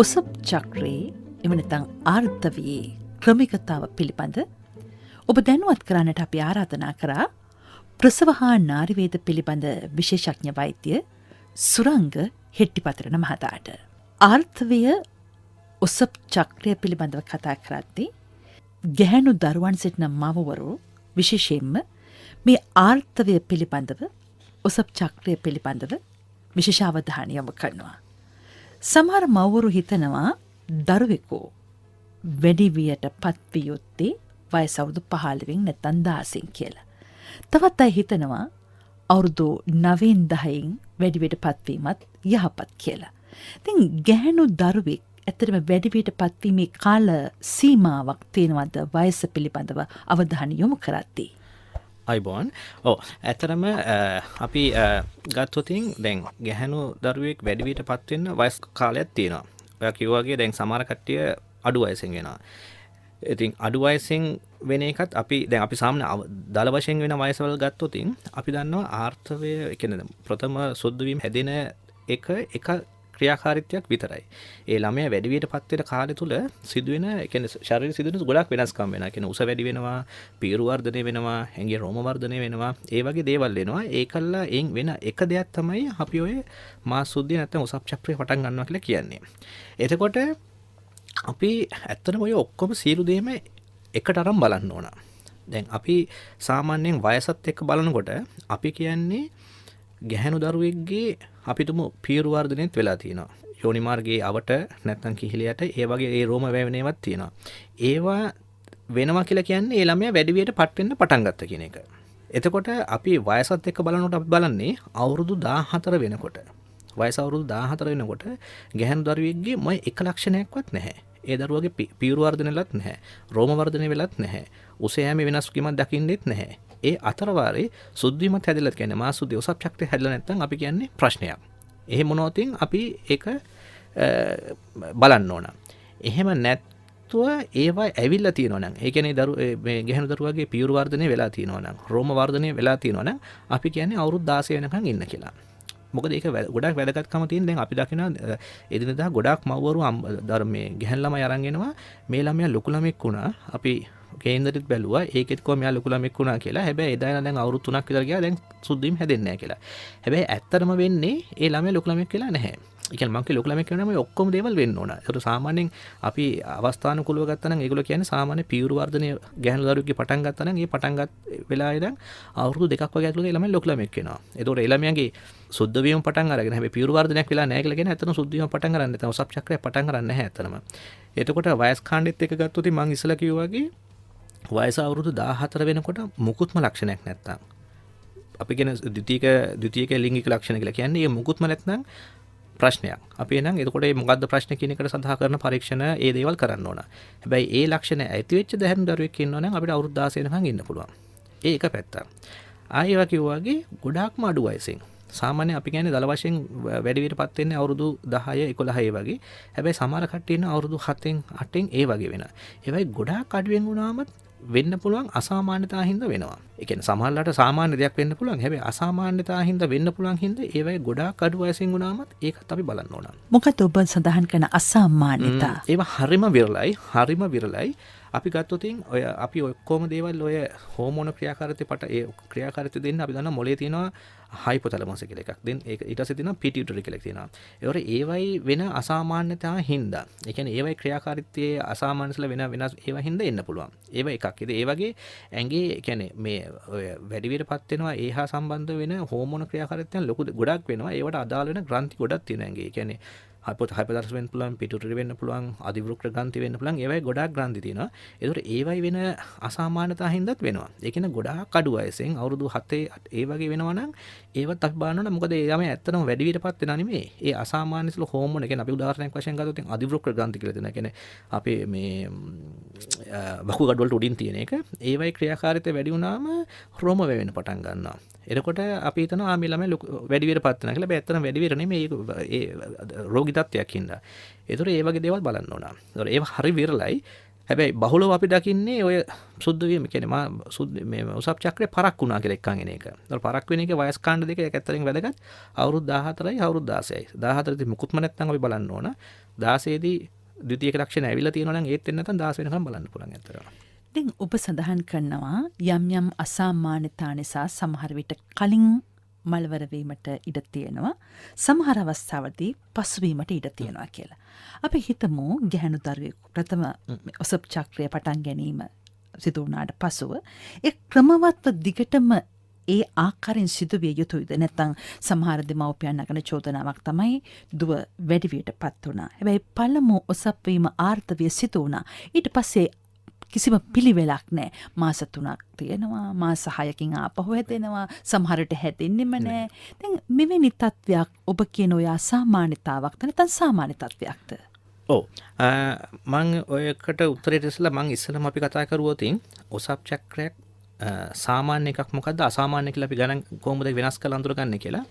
ඔසප් චක්‍රයේ එම නැත්නම් ආර්ථවයේ ක්‍රමිකතාව පිළිබඳ ඔබ දැනුවත් කරන්නට අපි ආරාධනා කරා ප්‍රසව හා නාරිවේද පිළිබඳ විශේෂඥ වෛද්‍ය සුරංග හෙට්ටිපතරණ මහතාට. ආර්ථවය ඔසප් චක්‍රය පිළිබඳව කතා කරද්දී ගැහැණු දරුවන් සිටින මවවරු විශේෂයෙන්ම මේ ආර්ථවය පිළිබඳව ඔසප් චක්‍රය පිළිබඳව විශේෂ අවධානය යොමු කරනවා. සමහර මව්වරු හිතනවා දරුවෙකු වැඩිවියට පත්විය යුත්තේ වයස අවුරුදු 15 නැත්නම් 16 කියලා. තවත් අය හිතනවා අවුරුදු 9 10න් වැඩිවියට පත්වීමත් යහපත් කියලා. ඉතින් ගැහැණු දරුවෙක් ඇත්තටම වැඩිවියට පත්වීමේ කාල සීමාවක් තියෙනවද වයස පිළිබඳව අවධානය යොමු කරද්දී? අයිබෝන් ඇතරම අපි ගත්තොතින් දැන් ගැහැණු දරුවෙක් වැඩිවියට පත් වෙන්න වයස් කාලයක් තියෙනවා. ඔයා කිව්වාගේ දැන් සමහර කට්ටිය අඩු වයසෙන් වෙනවා. ඉතින් අඩු වයසෙන් වෙන එකත් අපි දැන් අපි සාමාන්‍ය දල වශයෙන් වෙන වයසවල ගත්තොතින් අපි දන්නවා ආර්ථවය කියන්නේ ප්‍රථම සුද්ධ වීම හැදෙන එක ක්‍රියාකාරීත්වයක් විතරයි. ඒ ළමයා වැඩිවියට පත් වෙන කාලය තුල සිදුවෙන කියන්නේ ශරීරයේ සිදුවෙන ගොඩක් වෙනස්කම් වෙනවා. කියන්නේ උස වැඩි වෙනවා, පීරු වර්ධනය වෙනවා, ඇඟේ රෝම වර්ධනය වෙනවා. ඒ වගේ දේවල් වෙනවා. ඒකල්ලා එන් වෙන එක දෙයක් තමයි අපි ඔය මාස සුද්ධිය නැත්නම් ඔසප් චක්‍රය පටන් ගන්නවා කියලා කියන්නේ. එතකොට අපි ඇත්තටම ඔය ඔක්කොම සියලු දේම එකට අරන් බලන්න ඕන. දැන් අපි සාමාන්‍යයෙන් වයසත් එක්ක බලනකොට අපි කියන්නේ ගැහැණු දරුවෙක්ගේ අපිටම පීරු වර්ධනයත් වෙලා තියෙනවා. යෝනි මාර්ගයේ අවට නැත්නම් කිහිලියට ඒ වගේ ඒ රෝම වැවෙනේවත් තියෙනවා. ඒවා වෙනවා කියලා කියන්නේ ඒ ළමයා වැඩිවියට පත් වෙන්න පටන් ගත්ත කියන එක. එතකොට අපි වයසත් එක්ක බලනකොට අපි බලන්නේ අවුරුදු 14 වෙනකොට. වයස අවුරුදු 14 වෙනකොට ගැහැණු දරුවෙක්ගේ මොයි එක ලක්ෂණයක්වත් නැහැ. ඒ දරුවගේ පීරු වර්ධනයලත් නැහැ. රෝම වර්ධනය වෙලත් නැහැ. උස යෑමේ වෙනස්කමක් දකින්නෙත් නැහැ. ඒ අතරවාරේ සුද්ධිමත් හැදෙලා කියන්නේ මාස සුද්ධි ඔසප් චක්‍රය හැදලා නැත්නම් අපි කියන්නේ ප්‍රශ්නයක්. එහෙම මොනවතින් අපි ඒක බලන්න ඕන. එහෙම නැත්තුව ඒවා ඇවිල්ලා තියෙනවා නම් ඒ කියන්නේ මේ ගැහැණු දරුවාගේ පීරු වර්ධනය වෙලා තියෙනවා නම් රෝම වර්ධනය වෙලා තියෙනවා නම් අපි කියන්නේ අවුරුදු 16 වෙනකන් ඉන්න කියලා. මොකද ඒක ගොඩක් වැදගත්කම තියෙන. දැන් අපි දකිනවා එදිනෙදා ගොඩක් මව්වරු මේ ගැහැණු ළමයි අරන් එනවා. මේ ළමයා ලොකු ළමෙක් වුණා. අපි කේන්දරෙත් බැලුවා. ඒකෙත් කොහොම මෙයා ලොකු ළමෙක් වුණා කියලා. හැබැයි එදා ඉඳන් දැන් අවුරුදු 3ක් විතර ගියා. දැන් සුද්ධිම හැදෙන්නේ නැහැ කියලා. හැබැයි ඇත්තටම වෙන්නේ ඒ ළමයා ලොකු ළමෙක් කියලා නැහැ. ඒ කියන්නේ මම කිය ලොකු ළමෙක් වෙනවා නම් ඔක්කොම දේවල් වෙන්න ඕන. ඒකට සාමාන්‍යයෙන් අපි අවස්ථානුකූලව ගත්තා නම් ඒගොල්ලෝ කියන්නේ සාමාන්‍ය පීරු වර්ධනය ගැහැණු දරුවෙක්ගේ පටන් ගත්තා නම් ඒ පටන් ගත් වෙලාවේ ඉඳන් අවුරුදු 2ක් වගේ ඇතුළත ඒ ළමයා ලොකු ළමෙක් වෙනවා. ඒතකොට ඒ ළමයාගේ සුද්ධ වීම පටන් අරගෙන හැබැයි පීරු වර්ධනයක් වෙලා නැහැ කියලා කියන්නේ ඇත්තටම සුද්ධ වීම පටන් ගන්න නැත්නම් ඔසප් චක්‍රය පටන් ගන්න නැහැ ඇත්තටම. එතකොට වයස් කාණ්ඩෙත් එක ගත්තොත් මම ඉස්සලා කිව්වා වගේ වයස අවුරුදු 14 වෙනකොට මුකුත්ම ලක්ෂණයක් නැත්තම් අපි කියන ද්විතීයික ලිංගික ලක්ෂණ කියලා කියන්නේ මේ මුකුත්ම නැත්නම් ප්‍රශ්නයක්. අපි එහෙනම් එතකොට මේ මොකද්ද ප්‍රශ්න කියන එකට සඳහා කරන පරීක්ෂණ ඒ දේවල් කරන්න ඕන. හැබැයි ඒ ලක්ෂණ ඇති වෙච්ච ගැහැණු දරුවෙක් ඉන්නවා නම් අපිට අවුරුදු 16 වෙනකන් ඉන්න පුළුවන්. ඒ එක පැත්තක්. ආයෙවා කිව්වාගේ ගොඩාක්ම අඩු වයසෙන් සාමාන්‍ය අපි කියන්නේ දල වශයෙන් වැඩිවියට පත් වෙන්නේ අවුරුදු 10 11 ඒ වගේ. හැබැයි සමහර කට්ටිය ඉන්න අවුරුදු 7න් 8න් ඒ වගේ වෙනවා. ඒවයි ගොඩාක් අඩුවෙන් වුණාමත් වෙන්න පුළුවන් අසාමාන්‍යතා හින්දා වෙනවා. ඒ කියන්නේ සමහරලාට සාමාන්‍ය දෙයක් වෙන්න පුළුවන්. හැබැයි අසාමාන්‍යතා හින්දා වෙන්න පුළුවන් හින්දා ඒවයි ගොඩාක් අඩු වයසින් වුණාමත් ඒකත් අපි බලන්න ඕන. මොකද ඔබ සඳහන් කරන අසාමාන්‍යතා? ඒවා හරිම විරලයි. අපි ගත්තොතින් ඔය අපි ඔක්කොම දේවල් ඔය හෝමෝන ක්‍රියාකාරීත්වය දෙන්න අපි දන්නවා මොලේ තියෙනවා හයිපොතලමස් කියලා එකක්. දැන් ඒක ඊට පස්සේ තියෙනවා පිටියුටරි කියලා එකක් තියෙනවා. ඒවයි වෙන අසාමාන්‍යතා හින්දා. ඒ කියන්නේ ඒවයි ක්‍රියාකාරීත්වයේ අසාමාන්‍යසල වෙනස් ඒවා හින්දා එන්න පුළුවන්. ඒව එකක්. ඉතින් ඒ වගේ ඇඟේ කියන්නේ මේ ඔය වැඩිවියටපත් වෙනවා ඒ හා සම්බන්ධ වෙන හෝමෝන ක්‍රියාකාරීත්වයන් ගොඩක් වෙනවා. ඒවට අදාළ වෙන ග්‍රන්ථි ගොඩක් තියෙනවා ඇඟේ. ඒ කියන්නේ හයිපොතලමස් වෙන්න පුළුවන්, පිටියුටරි වෙන්න පුළුවන්, අධිවෘක්ක ග්‍රන්ථි වෙන්න පුළුවන්. ඒවයි ගොඩක් ග්‍රන්ථි තියෙනවා. ඒතකොට ඒවයි වෙන අසාමාන්‍යතා හින්දාත් වෙනවා. ඒ කියන්නේ ගොඩාක් අඩු වයසෙන් අවුරුදු 7 ඒ වගේ වෙනවා නම් ඒවත් අපි බලනවා නම් මොකද ඒ ළමයි ඇත්තටම වැඩිවියටපත් වෙනා නෙමෙයි. ඒ අසාමාන්‍යසල හෝමෝන කියන්නේ අපි උදාහරණයක් වශයෙන් ගත්තොත් අධිවෘක්ක ග්‍රන්ථි කියලා දෙනවා. කියන්නේ අපේ මේ වකුගඩු වලට උඩින් තියෙන එක. ඒවයි ක්‍රියාකාරීත්වය වැඩි වුණාම රෝම වෙවෙන්න පටන් ගන්නවා. එතකොට අපි හිතනවා මේ ළමයි වැඩිවියටපත් වෙනවා කියලා. හැබැයි ඇත්තටම වැඩිවියට නෙමෙයි ඒ රෝගී තත්ත්වයක් හින්දා. ඒතර ඒ වගේ දේවල් බලන්න ඕන. ඒතර ඒව හරි විරලයි. හැබැයි බහුලව අපි දකින්නේ ඔය සුද්ධ වීම කියන්නේ මේ උසප් චක්‍රේ පරක් වුණා කියලා එක්කන් එන එක. ඒතර පරක් වෙන එකේ වයස් කාණ්ඩ දෙක ඒක ඇත්තටම වැදගත්. අවුරුදු 14යි අවුරුදු 16යි. 14 දී මුකුත්ම නැත්නම් අපි බලන්න ඕන. 16 දී ද්විතීයික ලක්ෂණ ඇවිල්ලා තියෙනවා නම් ඒත් වෙන්නේ නැත්නම් 16 වෙනකම් බලන්න පුළුවන් ඇත්තටම. දැන් ඔබ සඳහන් කරනවා යම් යම් අසාමාන්‍යතා නිසා සමහර විට කලින් මල්වර වීමට ඉඩ තියෙනවා. සමහර අවස්ථාවලදී පසුවීමට ඉඩ තියෙනවා කියලා. අපි හිතමු ගැහැණු දරුවෙකු ප්‍රථම ඔසප් චක්‍රය පටන් ගැනීම සිදු වුණාට පසුව ඒ ක්‍රමවත්ව දිගටම ඒ ආකාරයෙන් සිදුවිය යුතුයිද? නැත්නම් සමහර දෙමව්පියන් නගන චෝදනාවක් තමයි දුව වැඩිවියටපත් වුණා. හැබැයි පළමු ඔසප් වීම ආර්ථවය සිදු වුණා. ඊට පස්සේ කිසිම පිළිවෙලක් නෑ. මාස 3ක් තියෙනවා, මාස 6කින් ආපහු හැදෙනවා, සමහරට හැදෙන්නෙම නෑ. දැන් මෙවැනි තත්වයක් ඔබ කියන ඔය අසාමාන්‍යතාවක්ද නැත්නම් සාමාන්‍ය තත්වයක්ද? ඔව්. මම ඔයකට උත්තරයට ඉස්සලා මම ඉස්සලම අපි කතා කරුවොතින් ඔසප් චක්‍රයක් සාමාන්‍ය එකක් මොකද්ද අසාමාන්‍ය කියලා අපි ගණන් කොහොමද වෙනස් කරලා අඳුරගන්නේ කියලා.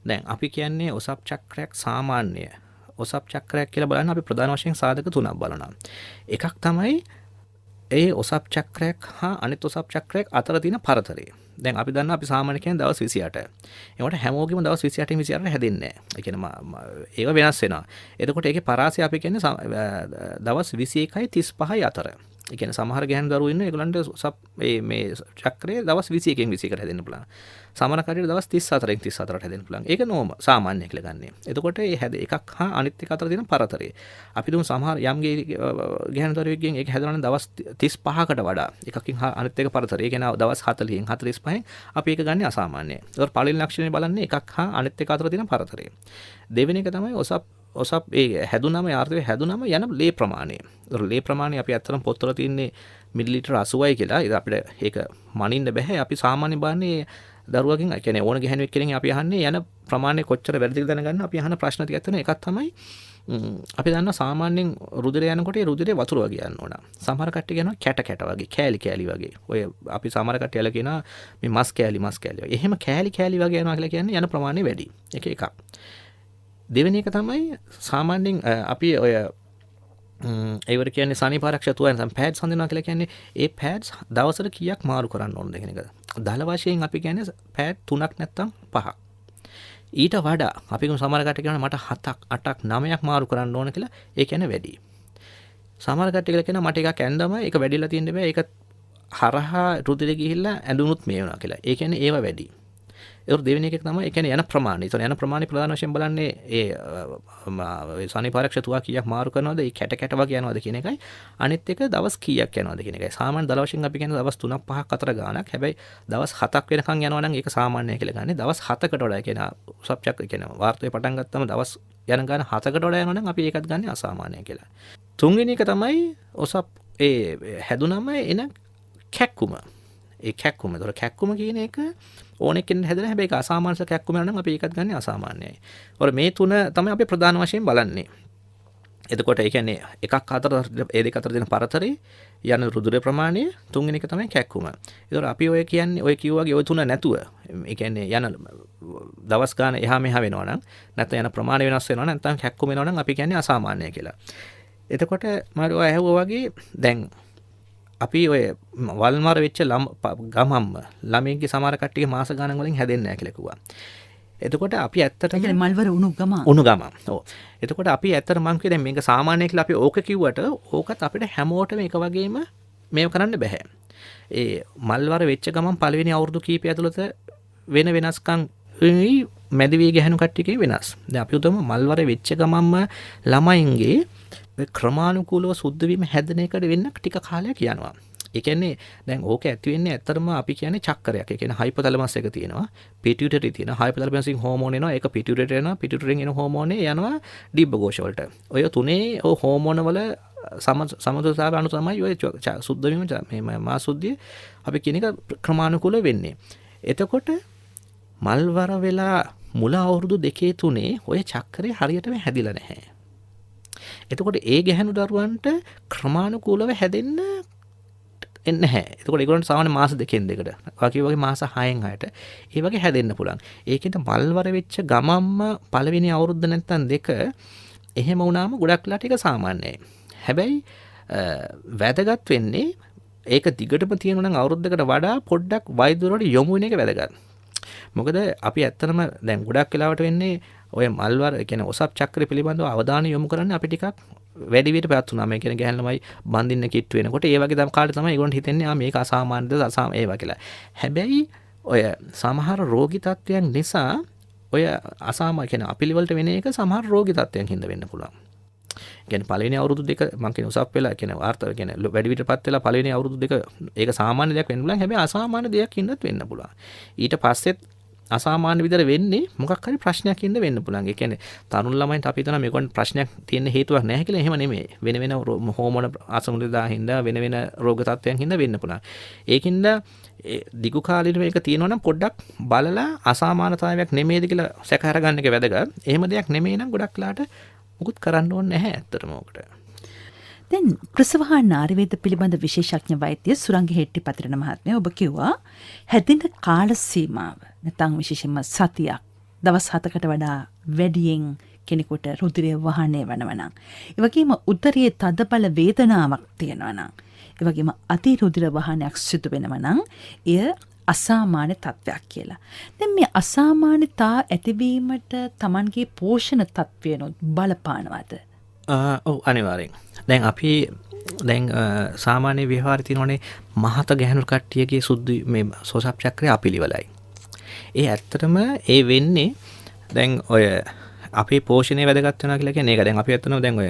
දැන් අපි කියන්නේ ඔසප් චක්‍රයක් සාමාන්‍ය ඔසප් චක්‍රයක් කියලා බලන්න අපි ප්‍රධාන වශයෙන් සාධක තුනක් බලනවා. එකක් තමයි ඒ ඔසප් චක්‍රයක් හා අනිත් ඔසප් චක්‍රයක් අතර තියෙන පරතරය. දැන් අපි දන්නවා අපි සාමාන්‍ය කියන්නේ දවස් 28. ඒකට හැමෝගෙම දවස් 28 28 හැදෙන්නේ නැහැ. ඒ කියන්නේ ඒව වෙනස් වෙනවා. එතකොට ඒකේ පරාසය අපි කියන්නේ දවස් 21යි 35යි අතර. ඒ කියන්නේ සමහර ගැහැණු දරුවෝ ඉන්න ඒගොල්ලන්ට මේ චක්‍රයේ දවස් 21කින් 21කට හැදෙන්න පුළුවන්. සමහර කඩේට දවස් 34කින් 34ට හැදෙන්න පුළුවන්. ඒක නෝම සාමාන්‍ය කියලා ගන්නෙ. එතකොට මේ හැද එකක් හා අනිත් එක අතර තියෙන පරතරය. අපි දුමු සමහර යම් ගැහැණු දරුවෙක්ගෙන් ඒක හැදෙනවා නම් දවස් 35කට වඩා එකකින් හා අනිත් එක පරතරය. ඒ කියන්නේ දවස් 40න් 45න් අපි ඒක ගන්නේ අසාමාන්‍යයි. ඒතකොට පළවෙනි ලක්ෂණය බලන්නේ එකක් හා අනිත් එක අතර තියෙන පරතරය. දෙවෙනි එක තමයි ඔසප් ඒ හැදුනම යාර්ථය හැදුනම යන ලේ ප්‍රමාණය. ඒතර ලේ ප්‍රමාණය අපි අත්‍තරම් පොත්වල තියන්නේ මිලිලිටර් 80යි කියලා. ඒක අපිට ඒක මනින්න බෑ. අපි සාමාන්‍ය බලන්නේ දරුවකින් කියන්නේ ඕන ගැහණුවෙක් කෙනෙක් අපි අහන්නේ යන ප්‍රමාණය කොච්චර වැරදිද දැනගන්න අපි අහන ප්‍රශ්න ටිකක් තියෙනවා. එකක් තමයි අපි දන්නවා සාමාන්‍යයෙන් රුධිරය යනකොට ඒ රුධිරේ වතුර වගේ යන්න ඕන. සමහර කට්ටිය කියනවා කැට වගේ, කෑලි වගේ. ඔය අපි සමහර කට්ටියලා කියනවා මේ මස් කෑලි වගේ. එහෙම කෑලි වගේ යනවා කියලා කියන්නේ යන ප්‍රමාණය වැඩි. ඒක එකක්. දෙවෙනි එක තමයි සාමාන්‍යයෙන් අපි ඔය ඒවට කියන්නේ සනීපාරක්ෂතුව නැත්නම් පෑඩ්ස් හඳුනනවා කියලා කියන්නේ ඒ පෑඩ්ස් දවසට කීයක් මාරු කරන්න ඕනද කියන එක. දල වශයෙන් අපි කියන්නේ පෑඩ් 3ක් නැත්නම් 5ක්. ඊට වඩා අපි සමහර කට්ටිය කියනවා මට 7ක් 8ක් 9ක් මාරු කරන්න ඕන කියලා. ඒ කියන්නේ වැඩි. සමහර කට්ටිය කියලා කියනවා මට එකක් ඇඳම ඒක වැඩිලා තියෙන්න බෑ. ඒක හරහා රුධිරේ ගිහිල්ලා ඇඳුනුත් මේ වෙනවා කියලා. ඒ කියන්නේ ඒව වැඩි. ඒක දෙවෙනි එක තමයි ඒ කියන්නේ යන ප්‍රමාණය. ඒතන යන ප්‍රමාණය ප්‍රධාන වශයෙන් බලන්නේ ඒ සනීපාරක්ෂතුවා කීයක් මාරු කරනවද, ඒ කැට වගේ යනවද කියන එකයි. අනිත් එක දවස් කීයක් යනවද කියන එකයි. සාමාන්‍ය දල වශයෙන් අපි කියන්නේ දවස් 3ක් 5ක් අතර ගාණක්. හැබැයි දවස් 7ක් වෙනකන් යනවා නම් ඒක සාමාන්‍යයි කියලා ගන්න. දවස් 7කට වඩා කියන සබ්ජෙක්ට් කියන වාර්තය පටන් ගත්තම දවස් යන ගාන 7කට වඩා යනවා නම් අපි ඒකත් ගන්න අසාමාන්‍යයි කියලා. තුන්වෙනි එක තමයි ඔසප් ඒ හැදුනම එන කැක්කුම. ඒ කැක්කුම. ඒතර කැක්කුම කියන එක ඕනෙක කෙනෙක් හැදෙන හැබැයි ඒක අසාමාන්‍ය කැක්කුම නම් අපි ඒකත් ගන්න අසාමාන්‍යයි. ඔර මේ තුන තමයි අපි ප්‍රධාන වශයෙන් බලන්නේ. එතකොට ඒ කියන්නේ එකක් අතර ඒ දෙක අතර දෙන පරතරය යන රුධිර ප්‍රමාණය තුන්වෙනි එක තමයි කැක්කුම. ඒතර අපි ඔය කියන්නේ ඔය කිව්වාගේ ඔය තුන නැතුව ඒ කියන්නේ යන දවස් ගාන එහා මෙහා වෙනවා නම් නැත්නම් යන ප්‍රමාණය වෙනස් වෙනවා නම් නැත්නම් කැක්කුම වෙනවා නම් අපි කියන්නේ අසාමාන්‍යයි කියලා. එතකොට මම ඔය ඇහුවා වගේ දැන් අපි ඔය වල්මාර වෙච්ච ගමම්ම ළමයින්ගේ සමහර කට්ටියගේ මාස ගණන් වලින් හැදෙන්නේ නැහැ කියලා කිව්වා. එතකොට අපි ඇත්තටම කියන්නේ මල්වර උණු ගම. ඔව්. එතකොට අපි ඇත්තට මම කිය දැන් මේක සාමාන්‍ය කියලා අපි ඕක කිව්වට ඕකත් අපිට හැමෝටම එක වගේම මේව කරන්න බෑ. ඒ මල්වර වෙච්ච ගමන් පළවෙනි අවුරුදු කීපය ඇතුළත වෙන වෙනස්කම් මැදිවී ගැහණු කට්ටියගේ වෙනස්. දැන් අපි උදම මල්වර වෙච්ච ගමන්ම ළමයින්ගේ ක්‍රමානුකූලව සුද්ධ වීම හැදෙන එකට වෙන්න ටික කාලයක් යනවා. ඒ කියන්නේ දැන් ඕක ඇති වෙන්නේ ඇත්තටම අපි කියන්නේ චක්‍රයක්. ඒ කියන්නේ හයිපොතැලමස් එක තියෙනවා, පිටියුටරි තියෙනවා. හයිපොතැලමස්ෙන් හෝමෝන එනවා, ඒක පිටියුටරිට එනවා, පිටියුටරින් එන හෝමෝනේ යනවා ඩීප්බඝෝෂ වලට. ඔය තුනේ ඔය හෝමෝන වල සමතුලිතතාවය අනුව තමයි ඔය සුද්ධ වීම මේ මා සුද්ධිය අපි කියන එක ක්‍රමානුකූලව වෙන්නේ. එතකොට මල්වර වෙලා මුල අවුරුදු 2-3 ඔය චක්‍රය හරියටම හැදිලා නැහැ. එතකොට ඒ ගැහැණු දරුවන්ට ක්‍රමානුකූලව හැදෙන්න එන්නේ නැහැ. එතකොට ඒගොල්ලන්ට සාමාන්‍ය මාස 2-2කට වගේ මාස 6-6ට ඒ වගේ හැදෙන්න පුළුවන්. ඒකෙන්ට මල්වර වෙච්ච ගමම්ම පළවෙනි අවුරුද්ද නැත්තම් 2 එහෙම වුණාම ගොඩක් වෙලාට ඒක සාමාන්‍යයි. හැබැයි වැදගත් වෙන්නේ ඒක දිගටම තියෙනවා නම් අවුරුද්දකට වඩා පොඩ්ඩක් වෛද්‍යවරුන්ට යොමු වෙන එක වැදගත්. මොකද අපි ඇත්තටම දැන් ගොඩක් වෙලාවට වෙන්නේ ඔය මල්වර කියන්නේ ඔසප් චක්‍රය පිළිබඳව අවධානය යොමු කරන්නේ අපි ටිකක් වැඩි විදිහට පැවැත් වුණා. මේ කියන්නේ ගැහැණු ළමයි බඳින්න කිට්ටු වෙනකොට ඒ වගේ කාලේ තමයි ඒගොල්ලන්ට හිතෙන්නේ මේක අසාමාන්‍යද ඒවා කියලා. හැබැයි ඔය සමහර රෝගී තත්ත්වයන් නිසා ඔය අසාමාන්‍ය කියන්නේ අපිලිවලට වෙන එක සමහර රෝගී තත්ත්වයන් හින්දා වෙන්න පුළුවන්. කියන්නේ පළවෙනි අවුරුදු දෙක මම කියන උසප් වෙලා කියන්නේ වාර්තා කියන්නේ වැඩි විදිහටපත් වෙලා පළවෙනි අවුරුදු දෙක ඒක සාමාන්‍ය දෙයක් වෙන්න පුළුවන්. හැබැයි අසාමාන්‍ය දෙයක් හින්දාත් වෙන්න පුළුවන්. ඊට පස්සෙත් අසාමාන්‍ය විදිහට වෙන්නේ මොකක් හරි ප්‍රශ්නයක් හින්දා වෙන්න පුළුවන්. ඒ කියන්නේ තරුණ ළමයින්ට අපි හිතනවා මේකට ප්‍රශ්නයක් තියෙන හේතුවක් නැහැ කියලා. එහෙම නෙමෙයි. වෙන වෙන හෝමෝන අසමතුලිතතා හින්දා වෙන වෙන රෝග තත්ත්වයන් හින්දා වෙන්න පුළුවන්. ඒකින්ද දිගු කාලීනව මේක තියෙනවා නම් පොඩ්ඩක් බලලා අසාමාන්‍යතාවයක් නෙමෙයිද කියලා සැක අරගන්න එක වැදගත්. එහෙම දෙයක් නෙමෙයි නම් ගොඩක් වෙලාට මුකුත් කරන්න ඕනේ නැහැ ඇත්තටම ඔකට. දැන් ප්‍රසව හා නාරිවේද පිළිබඳ විශේෂඥ වෛද්‍ය සුරංග හෙට්ටිපතිරණ මහත්මයා ඔබ කිව්වා හැදෙන කාල සීමාව නැත්නම් විශේෂයෙන්ම සතියක් දවස් 7කට වඩා වැඩියෙන් කෙනෙකුට රුධිරය වහනය වෙනවා නම් ඒ වගේම උදරයේ තදබල වේදනාවක් තියෙනවා නම් ඒ වගේම අති රුධිර වහනයක් සිදු වෙනවා නම් එය අසාමාන්‍ය තත්වයක් කියලා. දැන් මේ අසාමාන්‍යතා ඇතිවීමට Tamanගේ පෝෂණ තත්වයනොත් බලපානවද? ඔව් අනිවාර්යෙන්. දැන් අපි දැන් සාමාන්‍ය විවහාරය තියෙනවානේ මහත ගැහණු කට්ටියගේ සුද්ධ මේ සෝසප් චක්‍රය අපිලිවලයි. ඒ ඇත්තටම ඒ වෙන්නේ දැන් ඔය අපේ පෝෂණය වැදගත් වෙනවා කියලා කියන්නේ ඒක. දැන් අපි ඇත්තටම දැන් ඔය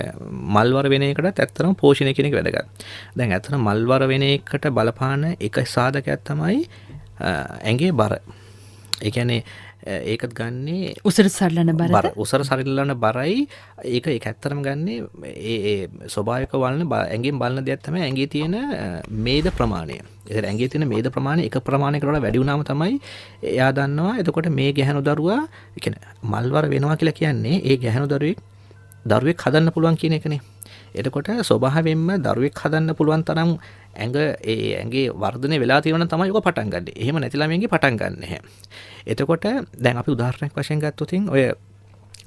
මල්වර වෙන එකටත් ඇත්තටම පෝෂණය කියන එක වැදගත්. දැන් ඇත්තටම මල්වර වෙන එකට බලපාන එක සාධකයක් තමයි ඇඟේ බර. ඒ කියන්නේ ඒකත් ගන්නේ උසර සරලන බර උසර සරලන බරයි ඒක ඇත්තටම ගන්නේ ඒ ස්වභාවික වලන ඇඟෙන් බලන දෙයක් තමයි ඇඟේ තියෙන මේද ප්‍රමාණය. ඒතර ඇඟේ තියෙන මේද ප්‍රමාණය එක ප්‍රමාණයකට වඩා වැඩි වුණාම තමයි එයා දන්නවා එතකොට මේ ගැහණු දරුවා කියන්නේ මල්වර වෙනවා කියලා කියන්නේ ඒ ගැහණු දරුවෙක් හදන්න පුළුවන් කියන එකනේ. එතකොට ස්වභාවයෙන්ම දරුවෙක් හදන්න පුළුවන් තරම් ඇඟේ වර්ධනය වෙලා තියෙනවා නම් තමයි ඔක පටන් ගන්න. එහෙම නැති ළමයින්ගේ පටන් ගන්න නැහැ. එතකොට දැන් අපි උදාහරණයක් වශයෙන් ගත්තොත් ඔය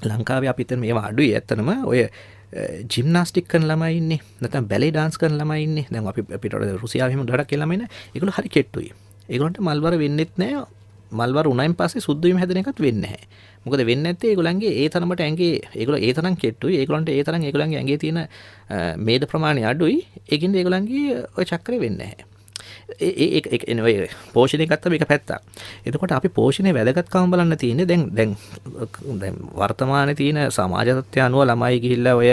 ලංකාවේ අපි හිතන මේවා අඩුයි ඇත්තනම ඔය ජිම්නාස්ටික් කරන ළමයි ඉන්නේ නැත්නම් බැලේ ඩාන්ස් කරන ළමයි ඉන්නේ. දැන් අපි අපිට රුසියාවේ එහෙම ගොඩක් ළමයි ඉන්නේ. ඒගොල්ලෝ හරි කෙට්ටුයි. ඒගොල්ලන්ට මල්වර වෙන්නෙත් නැහැ. මල්වර උණයින් පස්සේ සුද්ධ වීම හැදෙන එකත් වෙන්නේ නැහැ. මොකද වෙන්නේ නැත්තේ ඒගොල්ලන්ගේ ඒ තරමට ඇඟේ ඒගොල්ලෝ ඒ තරම් කෙට්ටුයි. ඒගොල්ලන්ට ඒ තරම් ඒගොල්ලන්ගේ ඇඟේ තියෙන මේද ප්‍රමාණය අඩුයි. ඒකින්ද ඒගොල්ලන්ගේ ඔය චක්‍රය වෙන්නේ නැහැ. ඒ පෝෂණය ගත්තම එක පැත්තක්. එතකොට අපි පෝෂණය වැදගත්කම බලන්න තියෙන්නේ දැන් වර්තමානයේ තියෙන සමාජ තත්ත්වය අනුව ළමයි ගිහිල්ලා ඔය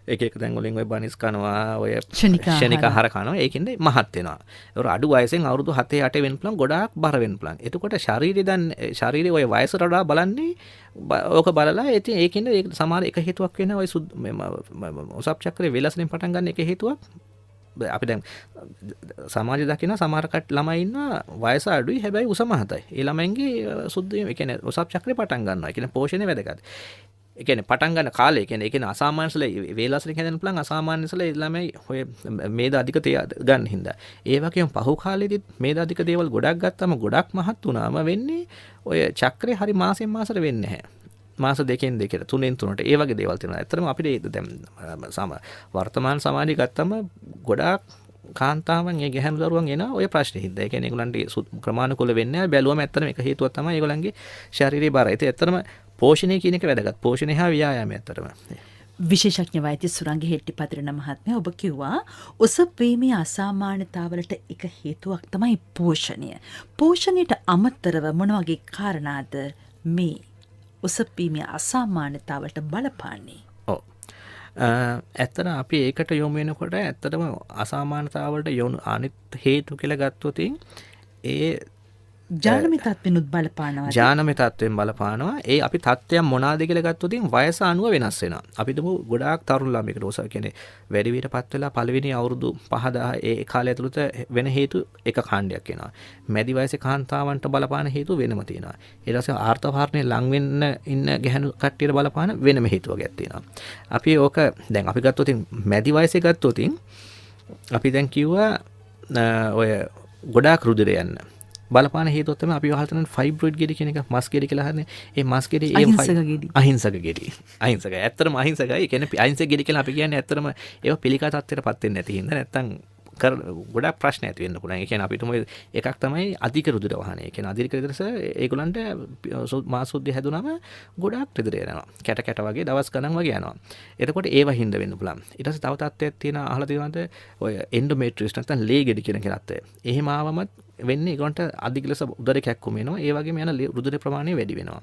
එක දැන් වලින් ඔය බනිස් කනවා ඔය ක්ෂණික ආහාර කනවා ඒකින්ද මහත් වෙනවා. ඒතර අඩු වයසෙන් අවුරුදු 7 8 වෙන්න පුළුවන් ගොඩාක් බර වෙන්න පුළුවන්. එතකොට ශරීරයේ ඔය වයසට වඩා බලන්නේ ඕක බලලා ඒකින්ද ඒක සමහර එක හේතුවක් වෙන ඔය ඔසප් චක්‍රයේ වෙලසෙන් පටන් ගන්න එක හේතුවක් අපි දැන් සමාජය දකින සමහර ළමයි ඉන්නවා වයස අඩුයි හැබැයි උස මහතයි. ඒ ළමයින්ගේ සුද්ධ ඒ කියන්නේ ඔසප් චක්‍රේ පටන් ගන්නවා. ඒ කියන්නේ පෝෂණය වැදගත්. ඒ කියන්නේ පටන් ගන්න කාලේ කියන්නේ ඒ කියන්නේ අසාමාන්‍යසල වේලාසලෙන් හැදෙන්න පුළුවන් අසාමාන්‍යසල ළමයි ඔය මේද අධික තේ ගන්න හින්දා. ඒ වගේම පහු කාලෙදිත් මේද අධික දේවල් ගොඩක් ගත්තම ගොඩක් මහත් වුණාම වෙන්නේ ඔය චක්‍රේ හරි මාසෙන් මාසට වෙන්නේ නැහැ. මාස දෙකෙන් දෙකට තුනෙන් තුනට ඒ වගේ දේවල් තියෙනවා. ඇත්තටම අපිට දැන් වර්තමාන සමාජය ගත්තම ගොඩාක් කාන්තාවන් ඒ ගැහැණු දරුවන් එන ඔය ප්‍රශ්නේ හින්දා. ඒ කියන්නේ ඒගොල්ලන්ට ක්‍රමානුකූල වෙන්නේ නැහැ. බැලුවම ඇත්තටම එක හේතුවක් තමයි ඒගොල්ලන්ගේ ශාරීරික බරය. ඒත් ඇත්තටම පෝෂණය කියන එක වැදගත්. පෝෂණය හා ව්‍යායාමය ඇත්තටම. විශේෂඥ වෛද්‍ය සුරංග හෙට්ටිපතිරණ මහත්මයා ඔබ කිව්වා ඔසප් වීමේ අසාමාන්‍යතාවලට එක හේතුවක් තමයි පෝෂණය. පෝෂණයට අමතරව මොන වගේ කාරණාද මේ ඔසප් වීමේ අසාමාන්‍යතාවලට බලපාන්නේ? ඔව්. ඇත්තට අපි ඒකට යොමු වෙනකොට ඇත්තටම අසාමාන්‍යතාවලට යොමු අනිත් හේතු කියලා ගත්තොත් ඒ ජානමය තත්වෙනුත් බලපානවා. ජානමය තත්වෙන් බලපානවා. ඒ අපි තත්ත්වයන් මොනවාද කියලා ගත්තොත් වයස අනුව වෙනස් වෙනවා. අපි දුමු ගොඩාක් තරුණ ළමයෙකුට ඔස කියන්නේ වැඩි විතරපත් වෙලා පළවෙනි අවුරුදු 5 10 ඒ කාලය ඇතුළත වෙන හේතු එක කාණ්ඩයක් වෙනවා. මැදි වයසේ කාන්තාවන්ට බලපාන හේතු වෙනම තියෙනවා. ඊට පස්සේ ආර්ථවහරණය ලං වෙන්න ඉන්න ගැහණු කට්ටියට බලපාන වෙනම හේතු වර්ගයක් තියෙනවා. අපි ඕක දැන් අපි ගත්තොත් මැදි වයසේ ගත්තොත් අපි දැන් කිව්වා ඔය ගොඩාක් රුධිරය යන්න බලපාන හේතුව තමයි අපි වහල්තන ෆයිබ්‍රොයිඩ් ගෙඩි කියන එක මස් ගෙඩි කියලා හන්නේ. ඒ මස් ගෙඩි අහිංසක ගෙඩි. අහිංසක ගෙඩි. අහිංසකයි. ඇත්තටම අහිංසකයි. ඒ කියන්නේ අහිංසක ගෙඩි කියලා අපි කියන්නේ ඇත්තටම ඒවා පිළිකා තත්ත්වයටපත් වෙන්නේ නැති හින්දා නැත්තම් ගොඩක් ප්‍රශ්න ඇති වෙන්න පුළුවන්. ඒ කියන්නේ අපිටම එකක් තමයි අධික රුධිර වහන. ඒ කියන්නේ අධික රුධිරස ඒගොල්ලන්ට මාස සුද්ධිය හැදුනම ගොඩක් රුධිරය යනවා. කැට කැට වගේ දවස් ගණන් වගේ යනවා. එතකොට ඒව හින්දා වෙන්න පුළුවන්. ඊට පස්සේ තව තත්ත්වයක් තියෙන අහලා තියෙනවද ඔය එන්ඩෝමෙට්‍රියස් නැත්නම් ලේ ගෙඩි කියන කෙනත් එහෙම ආවමත් වෙන්නේ ඒගොල්ලන්ට අධික ලෙස උදර කැක්කුම එනවා. ඒ වගේම යන රුධිර ප්‍රමාණය වැඩි වෙනවා.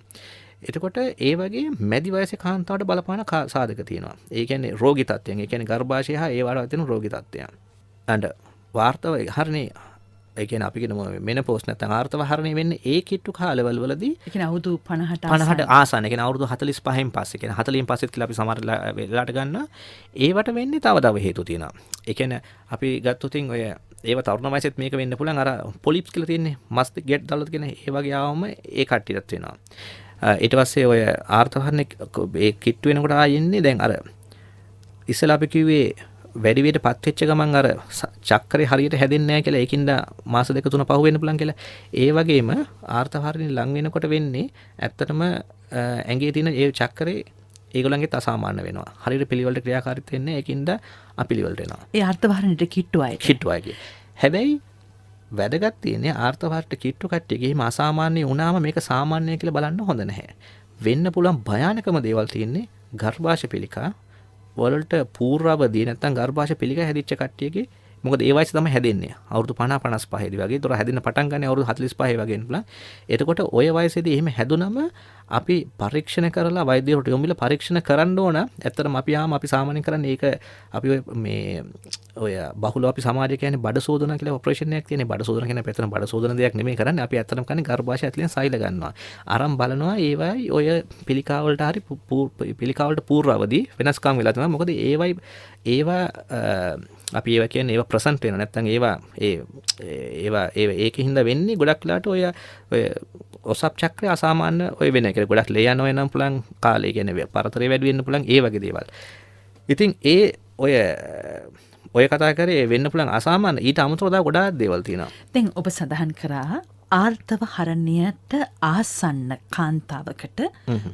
එතකොට ඒ වගේ මැදි වයසේ කාන්තාවට බලපාන සාධක තියෙනවා. ඒ කියන්නේ රෝගී තත්ත්වයන්. ඒ කියන්නේ ගර්භාෂය හා ඒ වලට තියෙන රෝගී තත්ත්වයන්. and වාර්තව හරණේ ඒ කියන්නේ අපි කියන මෙනෝපෝස් නැත්නම් ආර්තව හරණේ වෙන්නේ ඒ කිට්ටු කාලවල වලදී ඒ කියන්නේ අවුරුදු 50ට ආසන්න. ඒ කියන්නේ අවුරුදු 45න් පස්සේ කියන්නේ 40න් පස්සෙත් කියලා අපි සමහර වෙලාවට ගන්නවා. ඒවට වෙන්නේ තව හේතු තියෙනවා. ඒ කියන්නේ අපි ගත්තොත් ඔය ඒව තරුණ වයසෙත් මේක වෙන්න පුළුවන්. අර පොලිප්ස් කියලා තියෙන්නේ මස් ගෙට් දාලා කියන ඒ වගේ ආවම ඒ කට්ටියට වෙනවා. ඊට පස්සේ ඔය ආර්තව හරණේ ඒ කිට්ටු වෙනකොට ආයෙන්නේ දැන් අර ඉස්සලා අපි කිව්වේ වැඩි වියට පත් වෙච්ච ගමන් අර චක්‍රේ හරියට හැදෙන්නේ නැහැ කියලා ඒකින්ද මාස 2-3 පහු වෙන්න පුළුවන් කියලා. ඒ වගේම ආර්තවහරණි ලං වෙනකොට වෙන්නේ ඇත්තටම ඇඟේ තියෙන ඒ චක්‍රේ ඒගොල්ලන්ගෙත් අසාමාන්‍ය වෙනවා. හරියට පිළිවෙලට ක්‍රියාකාරීත්වය වෙන්නේ ඒකින්ද අපිළිවෙලට එනවා. ඒ ආර්තවහරණිට කිට්ටු අය. හැබැයි වැදගත් තියෙන්නේ ආර්තවහරණට කිට්ටු කට්ටියගේ එහෙම අසාමාන්‍ය වුණාම මේක සාමාන්‍ය කියලා බලන්න හොඳ නැහැ. වෙන්න පුළුවන් භයානකම දේවල් තියෙන්නේ ගර්භාෂ පිළිකා වලට පූර්වවදී නැත්නම් ගර්භාෂ පිළිකා හැදිච්ච කට්ටියගේ මොකද ඒ වයසේ තමයි හැදෙන්නේ අවුරුදු 50 55 දී වගේ. ඒතර හැදෙන්න පටන් ගන්න අවුරුදු 45 වගේ වෙන්න පුළුවන්. එතකොට ඔය වයසේදී එහෙම හැදුනම අපි පරීක්ෂණ කරලා වෛද්‍යවරුන්ට යොමුලා පරීක්ෂණ කරන්න ඕන. ඇත්තටම අපි සාමාන්‍යයෙන් කරන්නේ ඒක අපි මේ ඔය බහුලව අපි සමාජය කියන්නේ බඩ සෝදන කියලා ඔපරේෂන් එකක් තියෙනවා. බඩ සෝදන කියන්නේ පැත්තට බඩ සෝදන දෙයක් නෙමෙයි කරන්නේ. අපි ඇත්තටම කරන්නේ ගර්භාෂය ඇතුලෙන් සෛල ගන්නවා. අරන් බලනවා ඒවයි ඔය පිළිකා වලට හරි පිළිකා වලට පූර්වවදී වෙනස්කම් වෙලා තියෙනවා. මොකද ඒවා අපි ඒවා කියන්නේ ඒවා ප්‍රසන්ට් වෙනවා. නැත්නම් ඒවා ඒකින්ද වෙන්නේ ගොඩක් වෙලාට ඔය ඔසප් චක්‍රය අසාමාන්‍ය ඔය වෙන එක. ගොඩක් ලේ යනවා නම් පුළුවන් කාලේ කියන්නේ පරතරය වැඩි වෙන්න පුළුවන් ඒ වගේ දේවල්. ඉතින් ඔය කතා කරේ වෙන්න පුළුවන් අසාමාන්‍ය ඊට අමතරව තව ගොඩාක් දේවල් තියෙනවා. දැන් ඔබ සඳහන් කරා ආර්තව හරණයට ආසන්න කාන්තාවකට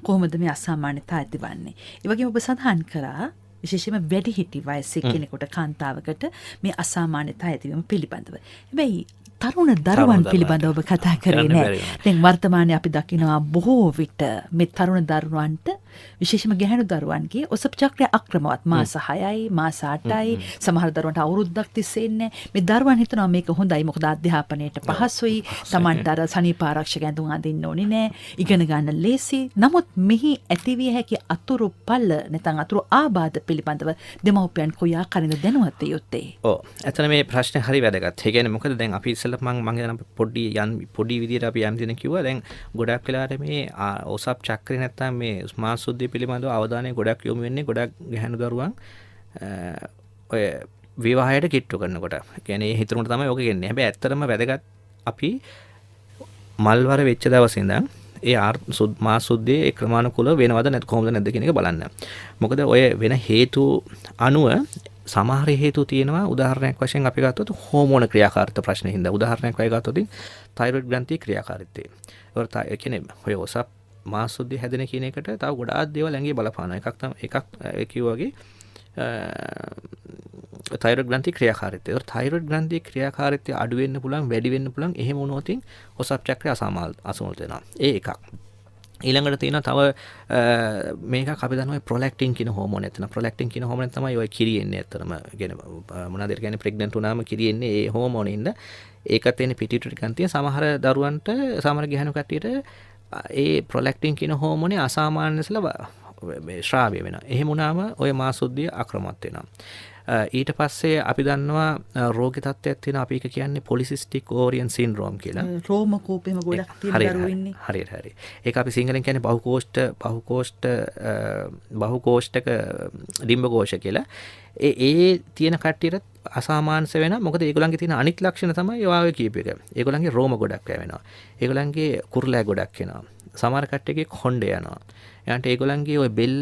කොහොමද මේ අසාමාන්‍යතා ඇතිවන්නේ? ඒ වගේම ඔබ සඳහන් කරා විශේෂයෙන්ම වැඩිහිටි වයසේ කෙනෙකුට කාන්තාවකට මේ අසාමාන්‍යතා ඇතිවීම පිළිබඳව. හැබැයි තරුණ දරුවන් පිළිබඳව ඔබ කතා කරේ නෑ. දැන් වර්තමානයේ අපි දකිනවා බොහෝ විට මේ තරුණ දරුවන්ට විශේෂයෙන්ම ගැහැණු දරුවන්ගේ ඔසප් චක්‍රය අක්‍රමවත් මාස 6යි මාස 8යි සමහර දරුවන්ට අවුරුද්දක් තිස්සේ ඉන්නේ. මේ දරුවන් හිතනවා මේක හොඳයි මොකද අධ්‍යාපනයට පහසුයි. Tamanට අර සනීප ආරක්ෂක ඇඳුම් අඳින්න ඕනේ නෑ. ඉගෙන ගන්න ලේසි. නමුත් මෙහි ඇතිවිය හැකි අතුරු පළ නැත්නම් අතුරු ආබාධ පිළිබඳව දෙමව්පියන් කොයි ආකාරයෙන්ද දැනුවත් යුත්තේ? ඔව්. එතන මේ ප්‍රශ්නේ හරි වැදගත්. ඒ කියන්නේ මොකද දැන් අපි ඉස්සෙල්ලා මම හිතන පොඩි විදියට අපි යම් දින කිව්වා. දැන් ගොඩක් වෙලාවට මේ ඔසප් චක්‍රේ නැත්නම් මේ මාස සුද්ධිය පිළිබඳව අවධානය ගොඩක් යොමු වෙන්නේ ගොඩක් ගැහැණු දරුවන් ඔය විවාහයට කිට්ටු කරනකොට. ඒ කියන්නේ හිතනකොට තමයි ඔක කියන්නේ. හැබැයි ඇත්තටම වැදගත් අපි මල්වර වෙච්ච දවසේ ඉඳන් ඒ මාස සුද්ධියේ ඒ ක්‍රමානුකූලව වෙනවද නැත් කොහොමද නැද්ද කියන එක බලන්න. මොකද ඔය වෙන හේතු අනුව සමහර හේතු තියෙනවා. උදාහරණයක් වශයෙන් අපි ගත්තොත් හෝමෝන ක්‍රියාකාරීත්ව ප්‍රශ්නේ හින්දා. උදාහරණයක් වගේ ගත්තොත් තයිරොයිඩ් ග්‍රන්ථියේ ක්‍රියාකාරීත්වය. ඒ කියන්නේ ඔය ඔසප් මාස සුද්ධිය හැදෙන කියන එකට තව ගොඩාක් දේවල් ඇඟේ බලපානවා. එකක් කිව්වාගේ තයිරොයිඩ් ග්‍රන්ථියේ ක්‍රියාකාරීත්වය. ඒක තයිරොයිඩ් ග්‍රන්ථියේ ක්‍රියාකාරීත්වය අඩු වෙන්න පුළුවන්, වැඩි වෙන්න පුළුවන්. එහෙම වුණොත් ඔසප් චක්‍රය අසමතුලිත වෙනවා. ඒ එකක්. ඊළඟට තියෙනවා තව මේකක් අපි දන්නවා ප්‍රොලැක්ටින් කියන හෝමෝන. එතන ප්‍රොලැක්ටින් කියන හෝමෝන තමයි ඔය කිරි එන්නේ. ඇත්තටම කියන්නේ මොනවාද කියන්නේ ප්‍රෙග්නන්ට් වුණාම කිරි එන්නේ ඒ හෝමෝනින්ද. ඒකත් එන්නේ පිටියුටරි ග්‍රන්ථිය. සමහර දරුවන්ට සමහර ගැහැණු කට්ටියට ඒ ප්‍රොලැක්ටින් කියන හෝමෝනේ අසාමාන්‍ය ශ්‍රාව්‍ය වෙනවා. එහෙම වුණාම ඔය මාස සුද්ධිය අක්‍රමවත් වෙනවා. ඊට පස්සේ අපි දන්නවා රෝග තත්ත්වයක් තියෙනවා. අපි ඒක කියන්නේ පොලිසිස්ටික් ඕරියන් සින්ඩ්‍රෝම් කියලා. රෝම කෝපෙම ගොඩක් තියෙන දරුවෝ ඉන්නේ. හරි. ඒක අපි සිංහලෙන් කියන්නේ බහුකෝෂ්ඨක ඩිම්බකෝෂ කියලා. ඒ තියෙන කට්ටියට අසාමාන්‍ය වෙනවා. මොකද ඒගොල්ලන්ගේ තියෙන අනිත් ලක්ෂණ තමයි ඔය කීප එක. ඒගොල්ලන්ගේ රෝම ගොඩක් වැවෙනවා. ඒගොල්ලන්ගේ කුරුලෑ ගොඩක් එනවා. සමහර කට්ටියගේ කොණ්ඩ යනවා. යාන්ට ඒගොල්ලන්ගේ ඔය බෙල්ල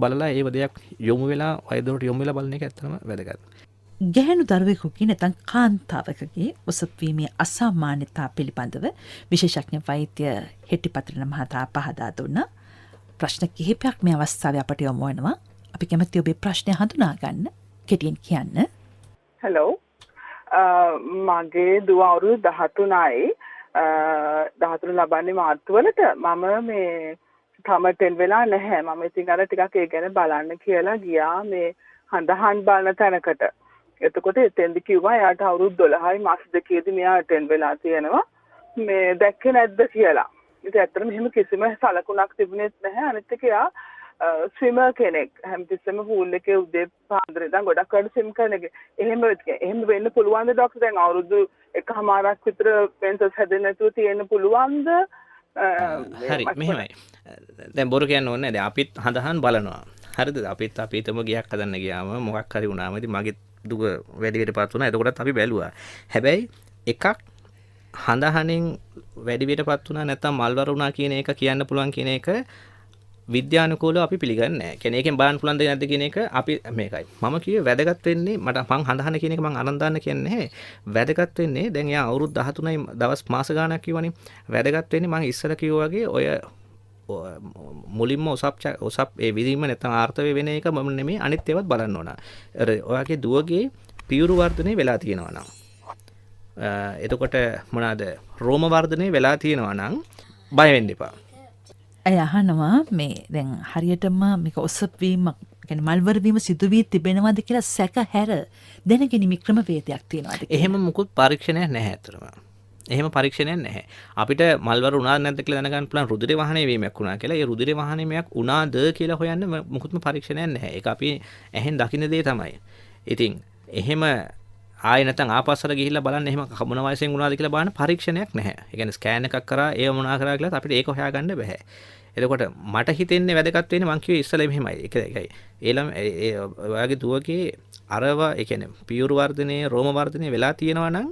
බලලා ඒ දෙයක් යොමු වෙලා වෛද්‍යවරුන්ට යොමු වෙලා බලන එක ඇත්තම වැදගත්. ගැහැණු දරුවෙකුගේ නැත්නම් කාන්තාවකගේ ඔසප්වීමේ අසාමාන්‍යතා පිළිබඳව විශේෂඥ වෛද්‍ය හෙට්ටිපත්‍රන මහතා පහදා දුන්නා. ප්‍රශ්න කිහිපයක් මේ අවස්ථාවේ අපට යොමු වෙනවා. අපි කැමැති ඔබේ ප්‍රශ්නය හඳුනා ගන්න. කෙටියෙන් කියන්න. හෙලෝ. මගේ දුව අවුරුදු 13යි. 13 ලබන්නේ මාර්තු වලට. මම මේ තම ටෙන් වෙලා නැහැ. මම ඉතින් අර ටිකක් ඒ ගැන බලන්න කියලා ගියා මේ හඳහන් බලන තැනකට. එතකොට එතෙන්දි කිව්වා එයාට අවුරුදු 12යි මාස දෙකේදී මෙයා ටෙන් වෙලා තියෙනවා. මේ දැක්කේ නැද්ද කියලා. ඉතින් ඇත්තටම මෙහෙම කිසිම සලකුණක් තිබුණෙත් නැහැ. අනිත් එක එයා ස්විමර් කෙනෙක්. හැමතිස්සෙම පූල් එකේ උදේ පාන්දර ඉඳන් ගොඩක් වැඩ ස්විම් කරන එක. එහෙම වෙන්න පුළුවන්ද ડોක්ටර්? දැන් අවුරුදු එකමාරක් විතර පෙන්සස් හැදෙන්න නැතුව තියෙන්න පුළුවන්ද? හරි මෙහෙමයි. දැන් බොරු කියන්න ඕනේ නැහැ. දැන් අපිත් හඳහන් බලනවා. හරිද? අපිත් අපිටම ගියක් හදන්න ගියාම මොකක් හරි වුණාම ඉතින් මගේ දුක වැඩි විදිහටපත් වුණා. එතකොටත් අපි බැලුවා. හැබැයි එකක් හඳහනින් වැඩි විදිහටපත් වුණා නැත්නම් මල්වර වුණා කියන එක කියන්න පුළුවන් කියන එක විද්‍යානුකූලව අපි පිළිගන්නේ නැහැ. කියන්නේ ඒකෙන් බලන්න පුළුවන්ද නැද්ද කියන එක අපි මේකයි. මම කිව්වේ වැදගත් වෙන්නේ මට මං හඳහන කියන එක මං අනන් දාන්න කියන්නේ නැහැ. වැදගත් වෙන්නේ දැන් යා අවුරුදු 13යි දවස් මාස ගාණක් කිව්වනේ. වැදගත් වෙන්නේ මං ඉස්සර කිව්වා වගේ ඔය මුලින්ම ඔසප් ඒ විදීම නැත්නම් ආර්ථව වෙන එක මම නෙමෙයි අනිත් ඒවත් බලන්න ඕන. අර ඔයාගේ දුවගේ පියුරු වර්ධනය වෙලා තියෙනවා නම් එතකොට මොනවාද රෝම වර්ධනය වෙලා තියෙනවා නම් බය වෙන්න එපා. ඇය අහනවා මේ දැන් හරියටම මේක ඔසප්වීමක් කියන්නේ මල්වර වීම සිදු වී තිබෙනවද කියලා සැක හැර දැනගැනීමේ ක්‍රමවේදයක් තියෙනවද? එහෙම මුකුත් පරීක්ෂණයක් නැහැ අතරම. එහෙම පරීක්ෂණයක් නැහැ. අපිට මල්වර වුණාද නැද්ද කියලා දැනගන්න පුළුවන් රුධිර වහනය වීමක් වුණා කියලා. ඒ රුධිර වහනයක් වුණාද කියලා හොයන්න මුකුත්ම පරීක්ෂණයක් නැහැ. ඒක අපි ඇහෙන් දකින්න දේ තමයි. ඉතින් එහෙම ආයෙ නැත්නම් ආපස්සට ගිහිල්ලා බලන්න එහෙම මොන වයසෙන් වුණාද කියලා බලන්න පරීක්ෂණයක් නැහැ. ඒ කියන්නේ ස්කෑන් එකක් කරා ඒව මොනවා කරා කියලා අපිට ඒක හොයාගන්න බෑ. එතකොට මට හිතෙන්නේ වැදගත් වෙන්නේ මං කිව්වේ ඉස්සෙල්ලා මෙහෙමයි. ඒකයි. ඒ ඔයාගේ දුවගේ අරව ඒ කියන්නේ පියුරු වර්ධනයේ රෝම වර්ධනයේ වෙලා තියෙනවා නම්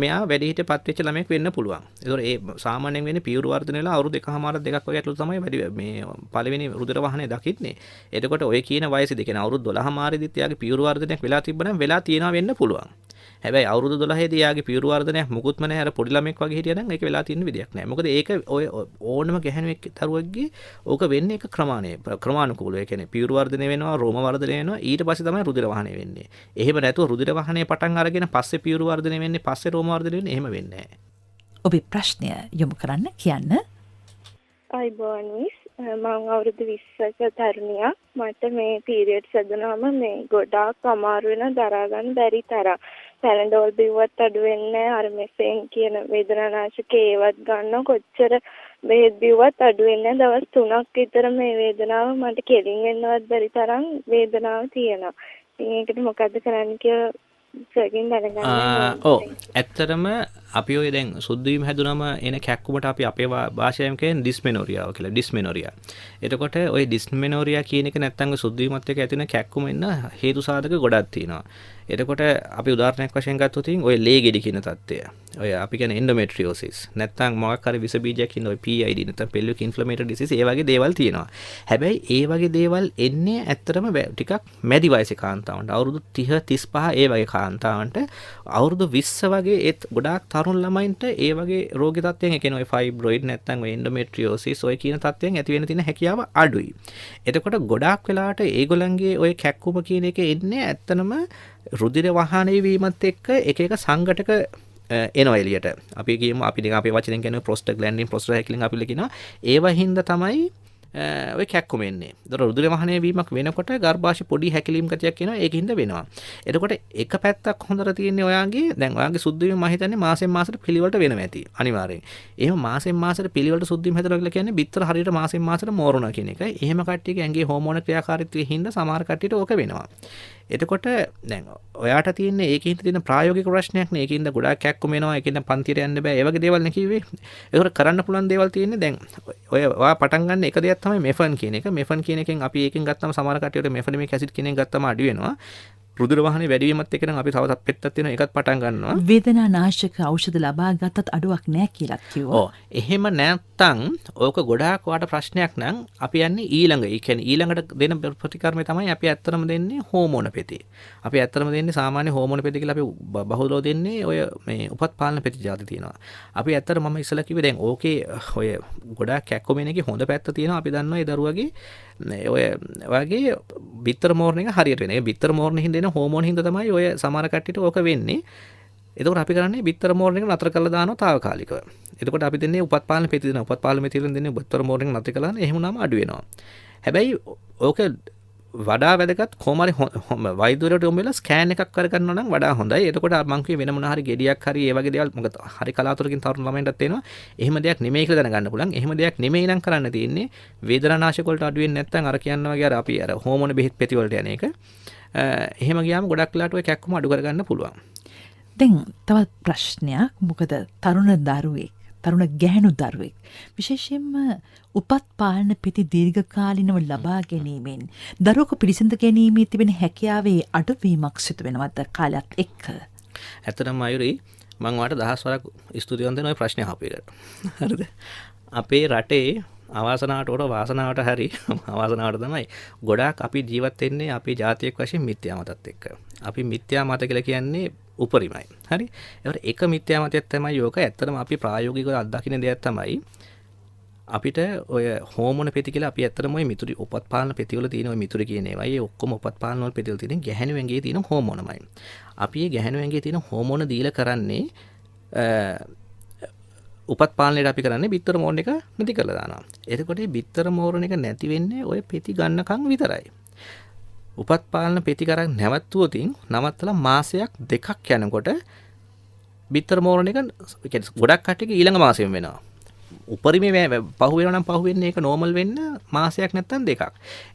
මෙයා වැඩිහිටියපත් වෙච්ච ළමයෙක් වෙන්න පුළුවන්. ඒතකොට ඒ සාමාන්‍යයෙන් වෙන්නේ පියුරු වර්ධනය වෙලා අවුරුදු 1මාරක් දෙකක් වගේ ඇතුළත තමයි වැඩි මේ පළවෙනි රුධිර වහනය දකින්නේ. එතකොට ඔය කියන වයසේදී කියන්නේ අවුරුදු 12 මාරෙදිත් එයාගේ පියුරු වර්ධනයක් වෙලා තිබ්බනම් වෙලා තියෙනවා වෙන්න පුළුවන්. හැබැයි අවුරුදු 12 දී එයාගේ පියුරු වර්ධනයක් මුකුත්ම නැහැ. අර පොඩි ළමෙක් වගේ හිටියනම් ඒක වෙලා තියෙන විදියක් නැහැ. මොකද ඒක ඔය ඕනම ගැහැණුවෙක් දරුවෙක්ගේ ඕක වෙන්නේ එක ක්‍රමානුකූලව. ඒ කියන්නේ පියුරු වර්ධනය වෙනවා, රෝම වර්ධනය වෙනවා, ඊට පස්සේ තමයි රුධිර වහනය වෙන්නේ. එහෙම නැතුව රුධිර වහනය පටන් අරගෙන පස්සේ පියුරු වර්ධනය වෙන්නේ, පස්සේ රෝම වර්ධනය වෙන්නේ එහෙම වෙන්නේ නැහැ. ඔබේ ප්‍රශ්නය යොමු කරන්න කියන්න. අයිබෝනිස් මම අවුරුදු 20ක තරුණියක්. මට මේ පීරියඩ්ස් හැදුනම මේ ගොඩාක් අමාරු වෙන දරා ගන්න බැරි තරම්. පැලන්ඩෝල් බිව්වත් අඩු වෙන්නේ අර මෙෆෙන් කියන වේදනානාශක ඒවත් ගන්න කොච්චර බෙහෙත් බිව්වත් අඩු වෙන්නේ දවස් 3ක් විතර මේ වේදනාව මට කෙලින් වෙන්නවත් බැරි තරම් වේදනාව තියෙනවා. ඉතින් ඒකට මොකද්ද කරන්න කියලා සර්කින් දැනගන්න. ඔව් ඇත්තටම අපි ඔය දැන් සුද්ධ වීම හැදුනම එන කැක්කුමට අපි අපේ භාෂාවෙන් කියන්නේ ඩිස්මෙනෝරියාව කියලා. ඩිස්මෙනෝරියා. එතකොට ওই ඩිස්මෙනෝරියා කියන එක නැත්තම් සුද්ධ වීමත් එක්ක ඇති වෙන කැක්කුම ඉන්න හේතු සාධක ගොඩක් තියෙනවා. එතකොට අපි උදාහරණයක් වශයෙන් ගත්තොත් ඔය ලේ ගෙඩි කියන තත්ත්වය. ඔය අපි කියන්නේ එන්ඩෝමෙට්‍රියෝසිස්. නැත්තම් මොකක් හරි විස බීජයක් ඉන්න ඔය PID නැත්තම් pelvic inflammatory disease ඒ වගේ දේවල් තියෙනවා. හැබැයි ඒ වගේ දේවල් එන්නේ ඇත්තටම ටිකක් මැදි වයසේ කාන්තාවන්ට. අවුරුදු 30 35 ඒ වගේ කාන්තාවන්ට අවුරුදු 20 වගේ ඒත් ගොඩාක් තරුණ ළමයින්ට ඒ වගේ රෝගී තත්ත්වයන් ඒ කියන්නේ ඔය ෆයිබ්‍රොයිඩ් නැත්තම් ඔය එන්ඩෝමෙට්‍රියෝසිස් ඔය කියන තත්ත්වයන් ඇති වෙන්න තියෙන හැකියාව අඩුයි. එතකොට ගොඩාක් වෙලාවට ඒගොල්ලන්ගේ ඔය කැක්කුම කියන එක එන්නේ ඇත්තනම රුධිර වහනය වීමත් එක්ක එක සංඝටක එනවා එළියට. අපි කියමු අපි නිකන් අපේ වචනෙන් කියන්නේ ප්‍රොස්ටාග්ලැන්ඩින් ප්‍රොස්ටාග්ලැන්ඩින් අපිල කියනවා. ඒවා හින්දා තමයි ඔය කැක්කුම එන්නේ. ඒතර රුධිර වහනය වීමක් වෙනකොට ගර්භාෂය පොඩි හැකිලීම් ගතියක් එනවා. ඒකින්ද වෙනවා. එතකොට එක පැත්තක් හොඳට තියෙන්නේ ඔයාගේ දැන් ඔයාගේ සුද්ධ වීම මම හිතන්නේ මාසෙන් මාසෙට පිළිවෙලට වෙනවා ඇති. අනිවාර්යෙන්. එහෙම මාසෙන් මාසෙට පිළිවෙලට සුද්ධ වීම හැදලා කියලා කියන්නේ බිත්තර හරියට මාසෙන් මාසෙට මෝරුණා කියන එක. එහෙම කට්ටියගේ ඇඟේ හෝමෝන ක්‍රියාකාරීත්වයේ හින්දා සමහර කට්ටියට ඕක වෙනවා. එතකොට දැන් ඔයාට තියෙන්නේ ඒකින්ද තියෙන ප්‍රායෝගික ප්‍රශ්නයක් නේ. ඒකින්ද ගොඩාක් කැක්කුම එනවා. ඒකින්ද පන්තියට යන්න බෑ. ඒ වගේ දේවල් නේ කිව්වේ. ඒකට කරන්න පුළුවන් දේවල් තියෙන්නේ දැන් ඔය ඔයා පටන් ගන්න එක දෙයක් තමයි මෙෆන් කියන එක. මෙෆන් කියන එකෙන් අපි ඒකෙන් ගත්තම සමහර කට්ටියට මෙෆනිමික් ඇසිඩ් කියන එක ගත්තම අඩු වෙනවා. රුධිර වහනේ වැඩිවීමත් එක්ක නම් අපි තව පෙත්තක් තියෙනවා ඒකත් පටන් ගන්නවා. වේදනා නාශක ඖෂධ ලබා ගත්තත් අඩුවක් නැහැ කියලා කිව්වා. ඔව්. එහෙම නැත්තම් ඕක ගොඩාක් වාට ප්‍රශ්නයක් නම් අපි යන්නේ ඊළඟ. ඒ කියන්නේ ඊළඟට දෙන ප්‍රතිකර්මය තමයි අපි ඇත්තටම දෙන්නේ හෝමෝන පෙති. අපි ඇත්තටම දෙන්නේ සාමාන්‍ය හෝමෝන පෙති කියලා අපි බහුලව දෙන්නේ ඔය මේ උපත් පාලන පෙති જાති තියෙනවා. අපි ඇත්තට මම ඉස්සලා කිව්වේ දැන් ඕකේ ඔය ගොඩාක් කැක්කොමෙන් එකේ හොඳ පැත්ත තියෙනවා. අපි දන්නවා ඒ දරුවගේ ඔය වගේ බිත්තර මෝරණ එක හරියට වෙන. ඒ බිත්තර මෝරණ හින්දා එන හෝමෝන හින්දා තමයි ඔය සමහර කට්ටියට ඕක වෙන්නේ. එතකොට අපි කරන්නේ බිත්තර මෝරණ එක නතර කරලා දානවා తాවකාලිකව. එතකොට අපි දෙන්නේ උපත් පාලන පෙති දෙනවා. උපත් පාලන පෙති දෙන්නේ බිත්තර මෝරණ එක නතර කළා නම් එහෙම වුණාම අඩු වෙනවා. හැබැයි ඕක වඩා වැදගත් කොහොම හරි වෛද්‍යවරයාට යොමු වෙලා ස්කෑන් එකක් කරගන්නවා නම් වඩා හොඳයි. එතකොට මං කිව්වේ වෙන මොන හරි ගෙඩියක් හරි ඒ වගේ දේවල් මොකද හරි කලාතුරකින් තරුණ ළමයින්ටත් එනවා. එහෙම දෙයක් නෙමෙයි කියලා දැනගන්න පුළුවන්. එහෙම දෙයක් නෙමෙයි නම් කරන්න තියෙන්නේ වේදනානාශක වලට අඩු වෙන්නේ නැත්නම් අර කියනවා වගේ අර අපි අර හෝමෝන බෙහෙත් පෙති වලට යන එක. එහෙම ගියාම ගොඩක් වෙලාට ඔය කැක්කම අඩු කරගන්න පුළුවන්. දැන් තවත් ප්‍රශ්නයක්. මොකද තරුණ ගැහැණු දරුවෙක් විශේෂයෙන්ම උපත් පාලන පෙති දීර්ඝකාලීනව ලබා ගැනීමෙන් දරුවෙකු පිළිසිඳ ගැනීමේ තිබෙන හැකියාවේ අඩුවීමක් සිදු වෙනවද කාලයත් එක්ක? ඇත්තටම අයුරි මම ඔයාලට දහස් වරක් ස්තුතිවන්ත වෙන ඔය ප්‍රශ්නේ අහපු එකට. හරිද? අපේ රටේ අවාසනාවට උඩ වාසනාවට හරි අවාසනාවට තමයි ගොඩාක් අපි ජීවත් වෙන්නේ අපේ ජාතියක් වශයෙන් මිත්‍යා මතත් එක්ක. අපි මිත්‍යා මත කියලා කියන්නේ උපරිමයි. හරි? ඒකට එක මිත්‍යා මතයක් තමයි යෝක. ඇත්තටම අපි ප්‍රායෝගිකව අත්දකින්න දෙයක් තමයි අපිට ඔය හෝමෝන පෙති කියලා අපි ඇත්තටම ඔය මිතුරු උපත් පාලන පෙති වල තියෙන ඔය මිතුරු කියන ඒවා ඒ ඔක්කොම උපත් පාලන වල පෙති වල තියෙන ගැහැණු ඇඟේ තියෙන හෝමෝනමයි. අපි මේ ගැහැණු ඇඟේ තියෙන හෝමෝන දීලා කරන්නේ උපත් පාලනයට අපි කරන්නේ බිත්තර මෝරණ එක නැති කරලා දානවා. එතකොට මේ බිත්තර මෝරණ එක නැති වෙන්නේ ඔය පෙති ගන්නකම් විතරයි. උපත් පාලන පෙති කරන් නැවතුවොතින් නවත්තලා මාසයක් දෙකක් යනකොට බිත්තර මෝරණ එක ගොඩක් කට්ටියක ඊළඟ මාසෙම වෙනවා. උපරිමේ පහු වෙනවා නම් පහු වෙන්නේ ඒක නෝමල් වෙන්න මාසයක් නැත්තම් දෙකක්.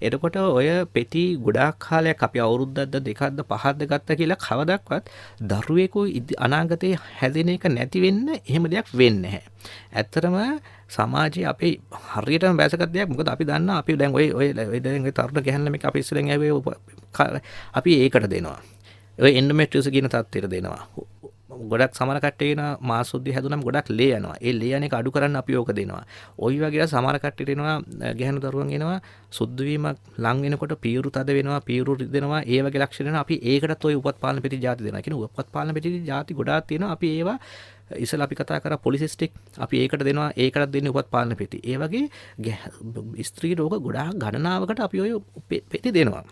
එතකොට ඔය පෙති ගොඩාක් කාලයක් අපි අවුරුද්දක්ද දෙකක්ද පහක්ද ගත්තා කියලා කවදාවත් දරුවෙකු අනාගතේ හැදෙන එක නැති වෙන්න එහෙම දෙයක් වෙන්නේ නැහැ. ඇත්තටම සමාජයේ අපේ හරියටම බැසගත් දෙයක්. මොකද අපි දන්නා අපි දැන් ඔය දැන් ඔය තරුණ ගැහැණු ළමයි අපි ඉස්සෙල්ලා ඇවිත් අපි ඒකට දෙනවා. ඔය එන්ඩෝමෙට්‍රියෝසිස් කියන තත්ත්වයට දෙනවා. ගොඩක් සමහර කට්ටිය කියන මාස සුද්ධිය හැදුනම ගොඩක් ලේ යනවා. ඒ ලේ යන එක අඩු කරන්න අපි ඕක දෙනවා. ওই වගේ සමහර කට්ටියට එනවා ගැහැණු දරුවන් එනවා සුද්ධ වීමක් ලං වෙනකොට පීරු තද වෙනවා, පීරු රිදෙනවා. ඒ වගේ ලක්ෂණ වෙනවා. අපි ඒකටත් ওই උපත් පාලන පෙති જાති දෙනවා. කියන උපත් පාලන පෙති જાති ගොඩාක් තියෙනවා. අපි ඒවා ඉස්සලා අපි කතා කරා පොලිසිස්ටික් අපි ඒකට දෙනවා. ඒකටත් දෙන්නේ උපත් පාලන පෙති. ඒ වගේ ස්ත්‍රී රෝග ගොඩාක් ගණනාවකට අපි ওই පෙති දෙනවා.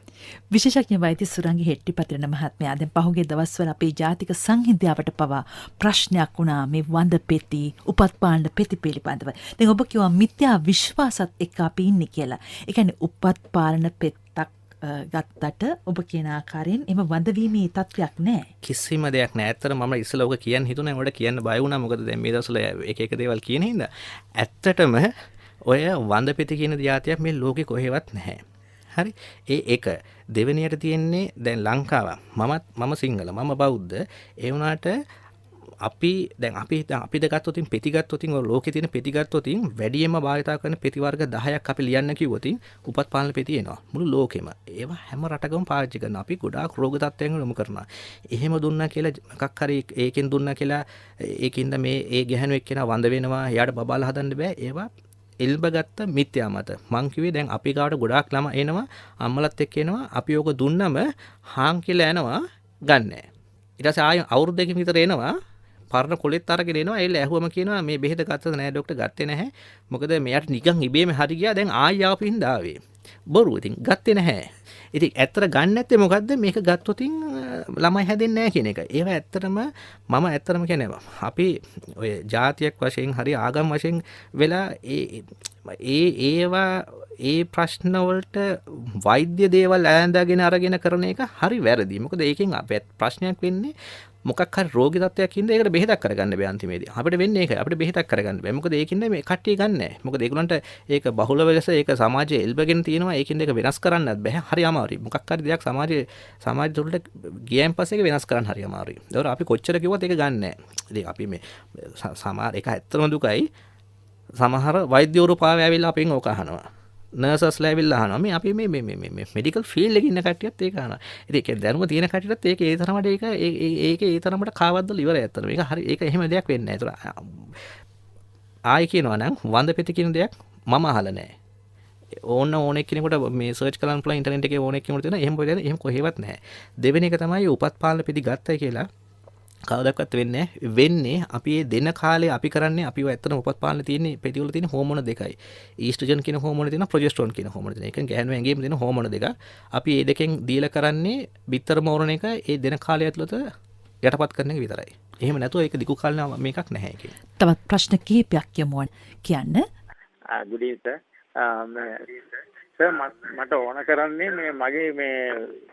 විශේෂඥ වෛද්‍ය සුරංගි හෙට්ටිපතිරණ මහත්මයා දැන් පහුගිය දවස්වල අපේ ජාතික සංහිඳියාවට පවා ප්‍රශ්නයක් වුණා මේ වඳ පෙති උපත් පාලන පෙති පිළිබඳව. දැන් ඔබ කිව්වා මිත්‍යා විශ්වාසත් එක්ක අපි ඉන්නේ කියලා. ඒ කියන්නේ උපත් පාලන පෙත්තක් ගත්තට ඔබ කියන ආකාරයෙන් එම වඳවීමේ තත්ත්වයක් නැහැ. කිසිම දෙයක් නැහැ. ඇත්තට මම ඉස්සෙල්ලා ඔක කියන්න හිතුණා. ඒකට කියන්න බය වුණා. මොකද දැන් මේ දවස්වල එක දේවල් කියන හින්දා. ඇත්තටම ඔය වඳ පෙති කියන જાතියක් මේ ලෝකේ කොහෙවත් නැහැ. හරි? ඒ එක දෙවෙනියට තියෙන්නේ දැන් ලංකාව. මම සිංහල, මම බෞද්ධ. ඒ වුණාට අපි ගත්තොතින් පෙති ගත්තොතින් ඔය ලෝකේ තියෙන පෙති ගත්තොතින් වැඩියෙන්ම භාවිතා කරන පෙති වර්ග 10ක් අපි ලියන්න කිව්වොතින් උපත් පාලන පෙති එනවා මුළු ලෝකෙම. ඒවා හැම රටකම පාවිච්චි කරනවා. අපි ගොඩාක් රෝග තත්ත්වයන් යොමු කරනවා. එහෙම දුන්නා කියලා මොකක් හරි ඒකෙන් දුන්නා කියලා ඒකින්ද මේ ඒ ගැහණු එක්කෙනා වඳ වෙනවා. එයාට බබාලා හදන්න බෑ. ඒවා එල්බගත්ත මිත්‍යා මත. මං කිව්වේ දැන් අපි ගාවට ගොඩාක් ළම එනවා. අම්මලත් එක්ක එනවා. අපි ඕක දුන්නම හාන් කියලා යනවා ගන්නෑ. ඊට පස්සේ ආයෙ අවුරුද්දකින් විතර එනවා. පරණ කොලෙත් අරගෙන එනවා. ඒලා ඇහුවම කියනවා මේ බෙහෙත ගත්තද නෑ ડોක්ටර් ගත්තේ නැහැ. මොකද මෙයාට නිකන් ඉබේම හරි ගියා. දැන් ආයෙ ආපින් දාවේ. බොරු. ඉතින් ගත්තේ නැහැ. ඉතින් ඇත්තට ගන්න නැත්තේ මොකද්ද? මේක ගත්තොතින් ළමයි හැදෙන්නේ නැහැ කියන එක. ඒවා ඇත්තටම මම ඇත්තටම කියන්නේ අපි ඔය ජාතියක් වශයෙන් හරි ආගම් වශයෙන් වෙලා ඒවා ඒ ප්‍රශ්න වලට වෛද්‍ය දේවල් ඈඳගෙන අරගෙන කරන එක හරි වැරදි. මොකද ඒකෙන් අපේ ප්‍රශ්නයක් වෙන්නේ මොකක් හරි රෝගී තත්ත්වයක් හින්දා ඒකට බෙහෙතක් කරගන්න බෑ අන්තිමේදී. අපිට වෙන්නේ ඒකයි. අපිට බෙහෙතක් කරගන්න බෑ. මොකද ඒකින්ද මේ කට්ටිය ගන්නෑ. මොකද ඒගොල්ලන්ට ඒක බහුල වෙලස ඒක සමාජයේ එල්බගෙන තියෙනවා. ඒකින්ද ඒක වෙනස් කරන්නත් බෑ. හරි අමාරුයි. මොකක් හරි දෙයක් සමාජ තුළට ගියන් පස්සේ ඒක වෙනස් කරන්න හරි අමාරුයි. ඒතකොට අපි කොච්චර කිව්වත් ඒක ගන්නෑ. ඉතින් අපි මේ සමහර ඒක ඇත්තම දුකයි. සමහර වෛද්‍යවරු පාව ඇවිල්ලා අපෙන් ඕක අහනවා. නර්සස්ලා ඇවිල්ලා අහනවා මේ අපි මේ මෙඩිකල් ෆීල්ඩ් එකේ ඉන්න කට්ටියත් ඒක අහනවා. ඉතින් ඒක දැනුම තියෙන කට්ටියටත් ඒක ඒ තරමට ඒක ඒ තරමට කාවද්දල ඉවරයි අතන. මේක හරි ඒක එහෙම දෙයක් වෙන්නේ නැහැ. ඒතර ආයි කියනවා නම් වන්දපෙති කියන දෙයක් මම අහලා නැහැ. ඕන කෙනෙකුට මේ සර්ච් කරන්න පුළුවන් ඉන්ටර්නෙට් එකේ ඕන කෙනෙකුට තියෙන එහෙම කොහෙවත් නැහැ. දෙවෙනි එක තමයි උපත් පාලන පෙති ගත්තයි කියලා කවදාවත් වෙන්නේ අපි මේ දෙන කාලේ අපි කරන්නේ අපිව ඇත්තටම උපත් පාලන තියෙන්නේ පෙති වල තියෙන හෝමෝන දෙකයි. ඊස්ට්‍රජන් කියන හෝමෝන තියෙනවා ප්‍රොජෙස්ටරෝන් කියන හෝමෝන තියෙනවා. ඒක ගැහැණු ඇඟේම තියෙන හෝමෝන දෙක. අපි මේ දෙකෙන් දීලා කරන්නේ බිත්තර මෝරණ එක ඒ දෙන කාලය ඇතුළත යටපත් කරන එක විතරයි. එහෙම නැතුව ඒක දිගු කාලේ මේකක් නැහැ ඒකේ. තවත් ප්‍රශ්න කිහිපයක් යමුවන් කියන්න. good evening සර් මට ඕන කරන්නේ මේ මගේ මේ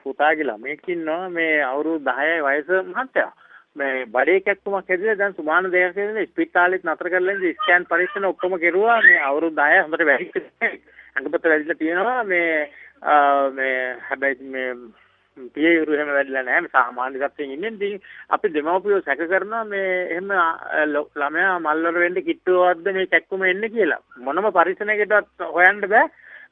පුතාගේ ළමයෙක් ඉන්නවා මේ අවුරුදු 10යි වයස මහත්තයා මේ බඩේ කැක්කුමක් හැදිලා දැන් සුමාන දෙකක් ඉඳලා ස්පිතාලෙත් නතර කරලා ඉඳි ස්කෑන් පරීක්ෂණ ඔක්කොම කෙරුවා මේ අවුරුදු 10 හොඳට වැඩි අඟපත වැඩිලා තියෙනවා මේ හැබැයි මේ පියයුරු එහෙම වැඩිලා නැහැ මේ සාමාන්‍ය තත්ත්වයෙන් ඉන්නේ ඉතින් අපි දෙමව්පියෝ සැක කරනවා මේ එහෙම ළමයා මල්වල වෙන්න කිට්ටුවක්ද මේ කැක්කුම එන්නේ කියලා මොනම පරීක්ෂණයකටවත් හොයන්න බෑ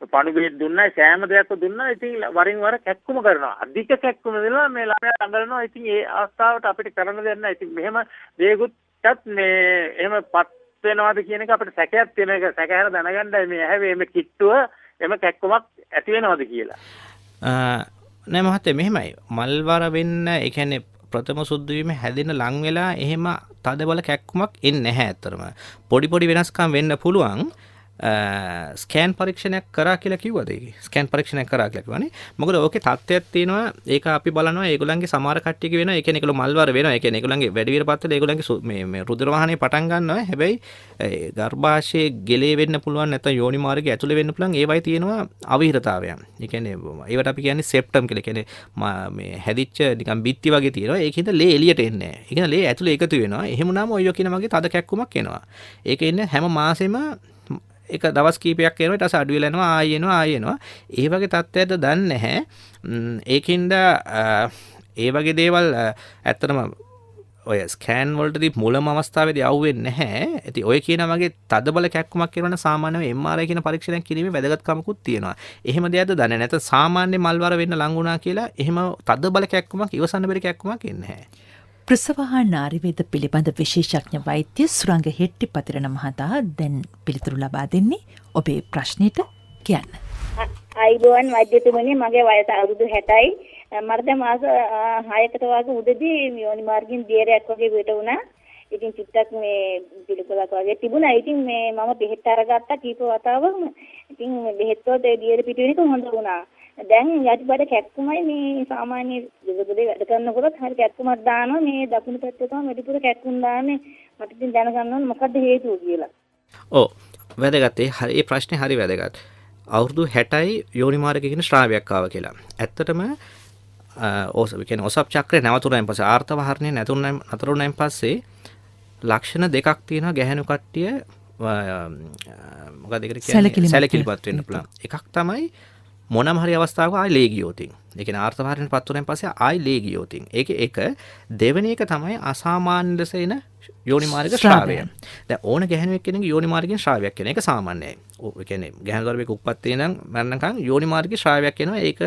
පණුබෙහෙත් දුන්නා සෑම දෙයක්ම දුන්නා ඉතින් වරින් වර කැක්කුම කරනවා අධික කැක්කුම දෙනවා මේ ළමයා අඬනවා ඉතින් ඒ අවස්ථාවට අපිට කරන්න දෙයක් නැහැ ඉතින් මෙහෙම දේකුත්ත් මේ එහෙමපත් වෙනවාද කියන එක අපිට සැකයක් තියෙන එක සැකහැර දැනගන්නයි මේ ඇහැවේ මේ කිට්ටුව එම කැක්කුමක් ඇති වෙනවද කියලා නෑ මහත්තයා මෙහෙමයි මල්වර වෙන්න ඒ කියන්නේ ප්‍රථම සුද්ධ වීම හැදෙන ලං වෙලා එහෙම තද බල කැක්කුමක් එන්නේ නැහැ අතරම පොඩි වෙනස්කම් වෙන්න පුළුවන් ස්කෑන් පරීක්ෂණයක් කරා කියලා කිව්වද ඒක ස්කෑන් පරීක්ෂණයක් කරා කියලා කිව්වනේ මොකද ඕකේ තත්ත්වයක් තියෙනවා ඒක අපි බලනවා ඒගොල්ලන්ගේ සමහර කට්ටියක වෙනවා ඒ කියන්නේ ඒගොල්ලෝ මල්වර වෙනවා ඒ කියන්නේ ඒගොල්ලන්ගේ වැඩි විරපත් වෙලා ඒගොල්ලන්ගේ මේ රුධිර වාහනේ පටන් ගන්නවා හැබැයි ගර්භාෂයේ ගෙලේ වෙන්න පුළුවන් නැත්නම් යෝනි මාර්ගයේ ඇතුලේ වෙන්න පුළුවන් ඒවයි තියෙනවා අවහිරතාවයන් ඒ කියන්නේ ඒවට අපි කියන්නේ සෙප්ටම් කියලා කියන්නේ මේ හැදිච්ච නිකන් බිත්ති වගේ තියෙනවා ඒකෙන්ද ලේ එළියට එන්නේ නැහැ ඒ කියන්නේ ලේ ඇතුලේ එකතු වෙනවා එහෙම වුණාම ඔය කියන වගේ තද කැක්කුමක් එනවා ඒක එන්නේ හැම මාසෙම එක දවස් කීපයක් යනවා ඊට පස්සේ අඩු වෙලා යනවා ආයෙ එනවා ඒ වගේ තත්ත්වයක්ද දන්නේ නැහැ ඒකින්ද ඒ වගේ දේවල් ඇත්තටම ඔය ස්කෑන් වලටදී මුලම අවස්ථාවේදී අහුවෙන්නේ නැහැ ඉතින් ඔය කියන වගේ තදබල කැක්කුමක් කරන සාමාන්‍යව MRI කියන පරීක්ෂණයක් කිරීමේ වැදගත්කමකුත් තියෙනවා එහෙම දෙයක්ද දන්නේ නැත්නම් සාමාන්‍ය මල්වර වෙන්න ලං වුණා කියලා එහෙම තදබල කැක්කුමක් ඉවසන්න බැරි කැක්කුමක් එන්නේ නැහැ ප්‍රසවහා නාරිවේද පිළිබඳ විශේෂඥ වෛද්‍ය සුරංග හෙට්ටිපතිරණ මහතා දැන් පිළිතුරු ලබා දෙන්නේ ඔබේ ප්‍රශ්නෙට කියන්න. අයිබෝන් වෛද්‍යතුමනි මගේ වයස අවුරුදු 60යි. මට දැන් මාස 6කට වගේ උදේදී යෝනි මාර්ගයෙන් දියරයක් වගේ පිට වුණා. ඉතින් චුට්ටක් මේ පිළිකුලක් වගේ තිබුණා. ඉතින් මේ මම බෙහෙත් අරගත්තා කීප වතාවකම. ඉතින් බෙහෙත් වලට දියර පිට වෙන එක හොඳ වුණා. දැන් යටිබඩ කැක්කුමයි මේ සාමාන්‍ය දෙවදේ වැඩ කරනකොට හරි කැක්කුමක් දානවා මේ දකුණු පැත්තේ තමයි වැඩිපුර කැක්කුම් දාන්නේ මට ඉතින් දැනගන්න ඕනේ මොකද්ද හේතුව කියලා. ඔව් වැදගත් ඒ ප්‍රශ්නේ හරි වැදගත්. අවුරුදු 60යි යෝනි මාර්ගයේ කියන ශ්‍රාවයක් ආවා කියලා. ඇත්තටම කියන්නේ ඔසප් චක්‍රය නැවතුණායින් පස්සේ ආර්තවහරණය නතරුණායින් පස්සේ ලක්ෂණ දෙකක් තියෙනවා ගැහැණු කට්ටිය මොකක්ද ඒකට කියන්නේ සැලකිලිපත් වෙන්න පුළුවන්. එකක් තමයි මොනම හරි අවස්ථාවක ආයි ලේ ගියොතින්. ඒ කියන්නේ ආර්තවහරණයට පත් වුණාන් පස්සේ ආයි ලේ ගියොතින්. ඒක දෙවෙනි එක තමයි අසාමාන්‍ය ලෙස එන යෝනි මාර්ග ශ්‍රාවය. දැන් ඕන ගැහැණුවෙක් කෙනෙක්ගේ යෝනි මාර්ගයෙන් ශ්‍රාවයක් කියන එක සාමාන්‍යයි. ඒ කියන්නේ ගැහැණු දරුවෙක් උප්පත්තියේ ඉඳන් මරණකම් යෝනි මාර්ගයේ ශ්‍රාවයක් වෙනවා. ඒක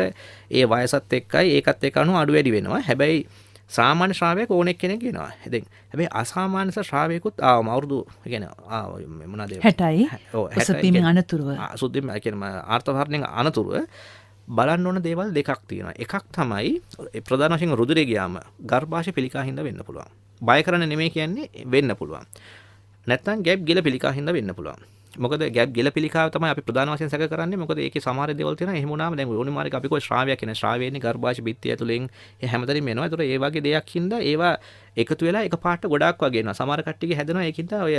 ඒ වයසත් එක්කයි ඒකත් එක්ක අනුව අඩු වැඩි වෙනවා. හැබැයි සාමාන්‍ය ශ්‍රාවයක් ඕනෙක් කෙනෙක් වෙනවා. ඉතින් හැබැයි අසාමාන්‍ය ශ්‍රාවයකුත් ආවම අවුරුදු ඒ කියන්නේ මොනවාද 60යි. ඔව් 60 අනතුරුව. සුද්ධිම ඒ කියන්නේ ආර්තවහරණයෙන් අනතුරුව බලන්න ඕන දේවල් දෙකක් තියෙනවා. එකක් තමයි ප්‍රධාන වශයෙන් රුධිරේ ගියාම ගර්භාෂය පිළිකා හින්දා වෙන්න පුළුවන්. බය කරන්න නෙමෙයි කියන්නේ වෙන්න පුළුවන්. නැත්නම් ගැප් ගිල පිළිකා හින්දා වෙන්න පුළුවන්. මොකද ගැප් ගිල පිළිකාව තමයි අපි ප්‍රධාන වශයෙන් සැක කරන්නේ. මොකද ඒකේ සමහර දේවල් තියෙනවා. එහෙම වුණාම දැන් යෝනි මාර්ගය අපි කොයි ශ්‍රාවයක් කියන ශ්‍රාවයේනේ ගර්භාෂ බිත්තිය ඇතුලෙන් හැමතැනින්ම එනවා. ඒතර ඒ වගේ දෙයක් හින්දා ඒවා එකතු වෙලා එකපාරට ගොඩාක් වගේ එනවා. සමහර කට්ටියගේ හැදෙනවා ඒකින්ද ඔය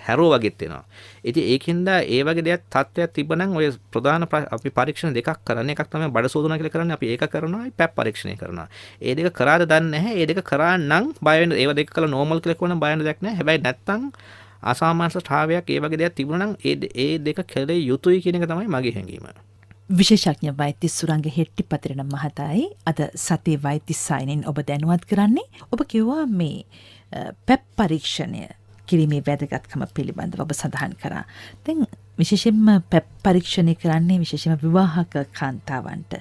හැරෝ වගේත් එනවා. ඉතින් ඒකින්ද ඒ වගේ දෙයක් තත්ත්වයක් තිබ්බනම් ඔය ප්‍රධාන අපි පරීක්ෂණ දෙකක් කරන්නේ. එකක් තමයි බඩ සෝදනවා කියලා කරන්නේ. අපි ඒක කරනවා. පැප් පරීක්ෂණය කරනවා. ඒ දෙක කරාද දන්නේ නැහැ. ඒ දෙක කරා නම් බය වෙන්න ඒව දෙක කළා නෝමල් කියලා කියවනම් බය වෙන්න දෙයක් නැහැ. හැබැයි නැත්තම් අසාමාන්‍ය ශ්‍රාවයක් ඒ වගේ දෙයක් තිබුණා නම් ඒ දෙක කළේ යුතුයි කියන එක තමයි මගේ හැඟීම. විශේෂඥ වෛද්‍ය සුරංග හෙට්ටිපතිරණ මහතායි අද සතියේ වෛද්‍ය සායනෙන් ඔබ දැනුවත් කරන්නේ. ඔබ කිව්වා මේ පැප් පරීක්ෂණය කිරීමේ වැදගත්කම පිළිබඳව ඔබ සඳහන් කරා. දැන් විශේෂයෙන්ම පැප් පරීක්ෂණය කරන්නේ විශේෂයෙන්ම විවාහක කාන්තාවන්ට.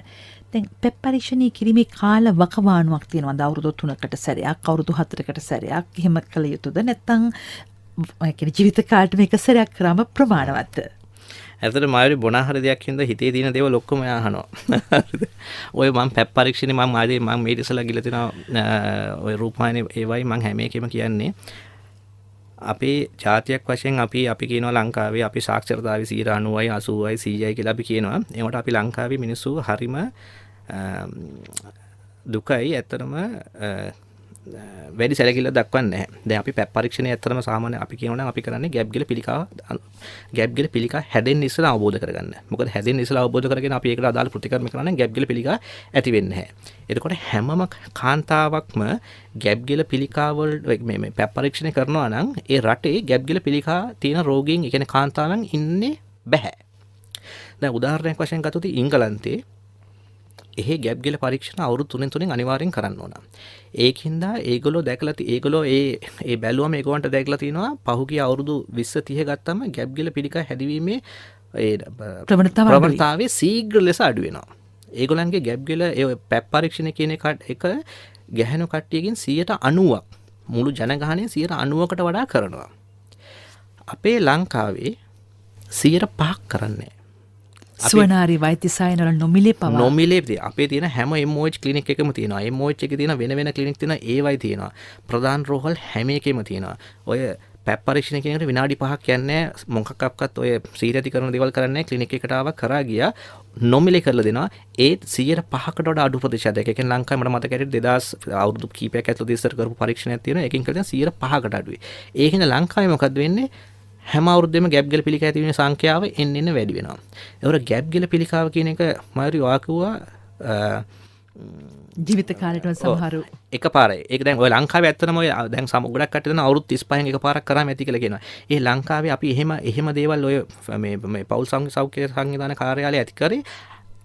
දැන් පැප් පරීක්ෂණය කිරීමේ කාල වකවානුවක් තියෙනවා. අවුරුදු 3කට සැරයක්, අවුරුදු 4කට සැරයක් එහෙම කළ යුතුද? නැත්නම් ජීවිත කාලෙට මේක සැරයක් කරාම ප්‍රමාණවත්ද? ඇතට මයුරි බොනාහර දෙයක් හින්දා හිතේ තියෙන දේවල් ඔක්කොම අහනවා. ඔය මම පැප් පරීක්ෂණේ මම ආදී මම මේ ඉස්සලා ගිහලා තිනවා ඔය රූපවාහිනී ඒවයි මම හැම එකෙම කියන්නේ අපේ ජාතියක් වශයෙන් අපි කියනවා ලංකාවේ අපි සාක්ෂරතාවය 90යි 80යි 100යි කියලා අපි කියනවා. ඒකට අපි ලංකාවේ මිනිස්සු හරිම දුකයි ඇත්තටම වැඩි සැලකිල්ල දක්වන්නේ නැහැ. දැන් අපි පැප් පරීක්ෂණය ඇත්තටම සාමාන්‍ය අපි කියනවා නම් අපි කරන්නේ ගැප් ගිල පිළිකා හැදෙන්න ඉස්සලා අවබෝධ කරගන්න. මොකද හැදෙන්න ඉස්සලා අවබෝධ කරගෙන අපි ඒකට අදාළ ප්‍රතිකර්ම කරනවා නම් ගැප් ගිල පිළිකා ඇති වෙන්නේ නැහැ. එතකොට හැමම කාන්තාවක්ම ගැප් ගිල පිළිකාවල් මේ පැප් පරීක්ෂණය කරනවා නම් ඒ රටේ ගැප් ගිල පිළිකා තියෙන රෝගීන්, ඒ කියන්නේ කාන්තාවන් ඉන්නේ බෑ. දැන් උදාහරණයක් වශයෙන් ගත්තොත් ඉංගලන්තේ එහෙ ගැප් ගිල පරීක්ෂණ අවුරුදු 3 අනිවාර්යෙන් කරන්න ඕන. ඒකින්ද ඒගොල්ලෝ දැකලා ඒගොල්ලෝ ඒ බැලුවම ඒගොල්ලන්ට දැකලා තිනවා පහුගිය අවුරුදු 20 30 ගත්තම ගැප් ගිල පිළිකා හැදීමේ ඒ ප්‍රවණතාවය ශීඝ්‍ර ලෙස අඩු වෙනවා. ඒගොල්ලන්ගේ ගැප් ගිල ඒ පැප් පරීක්ෂණ කියන එක ගැහැණු කට්ටියකින් 90ක් මුළු ජනගහනයේ 90කට වඩා කරනවා. අපේ ලංකාවේ 5% කරන්නේ. ස්වනාරි වෛද්‍යසායන වල නොමිලේ පවා නොමිලේ අපේ තියෙන හැම MOH ක්ලිනික් එකම තියෙනවා. MOH එකේ තියෙන වෙන ක්ලිනික් තියෙනවා, ඒවයි තියෙනවා. ප්‍රධාන රෝහල් හැම එකෙම තියෙනවා. ඔය පැප් පරීක්ෂණ කියන එකට විනාඩි 5ක් යන්නේ මොකක්වත් ඔය සීරියති කරන දේවල් කරන්නේ ක්ලිනික් එකට ආවක් කරා ගියා නොමිලේ කරලා දෙනවා. ඒත් 105කට වඩා අඩු ප්‍රතිශතයක්. ඒ කියන්නේ ලංකාවේ මට මතක ඇරෙද්දී 2000 අවුරුදු කීපයක් ඇතුළත ඉස්සර කරපු පරීක්ෂණයක් තියෙනවා. ඒකෙන් කරලා 105කට අඩුයි. ඒකින ලංකාවේ මොකද්ද වෙන්නේ? හැම අවුරුද්දෙම ගැප් ගිල පිළිකා ඇති වෙන සංඛ්‍යාව එන්න වැඩි වෙනවා. ඒවර ගැප් ගිල පිළිකාව කියන එක මයුරි වාකුවා ජීවිත කාලෙටම සමහරු එකපාරයි. ඒක දැන් ඔය ලංකාවේ ඇත්තටම ඔය දැන් ගොඩක් කට්ටිය දෙන අවුරුදු 35න් එකපාරක් කරාම ඇති කියලා කියනවා. ඒ ලංකාවේ අපි එහෙම දේවල් ඔය මේ පෞල් සෞඛ්‍ය සංවිධාන කාර්යාලය ඇති කරේ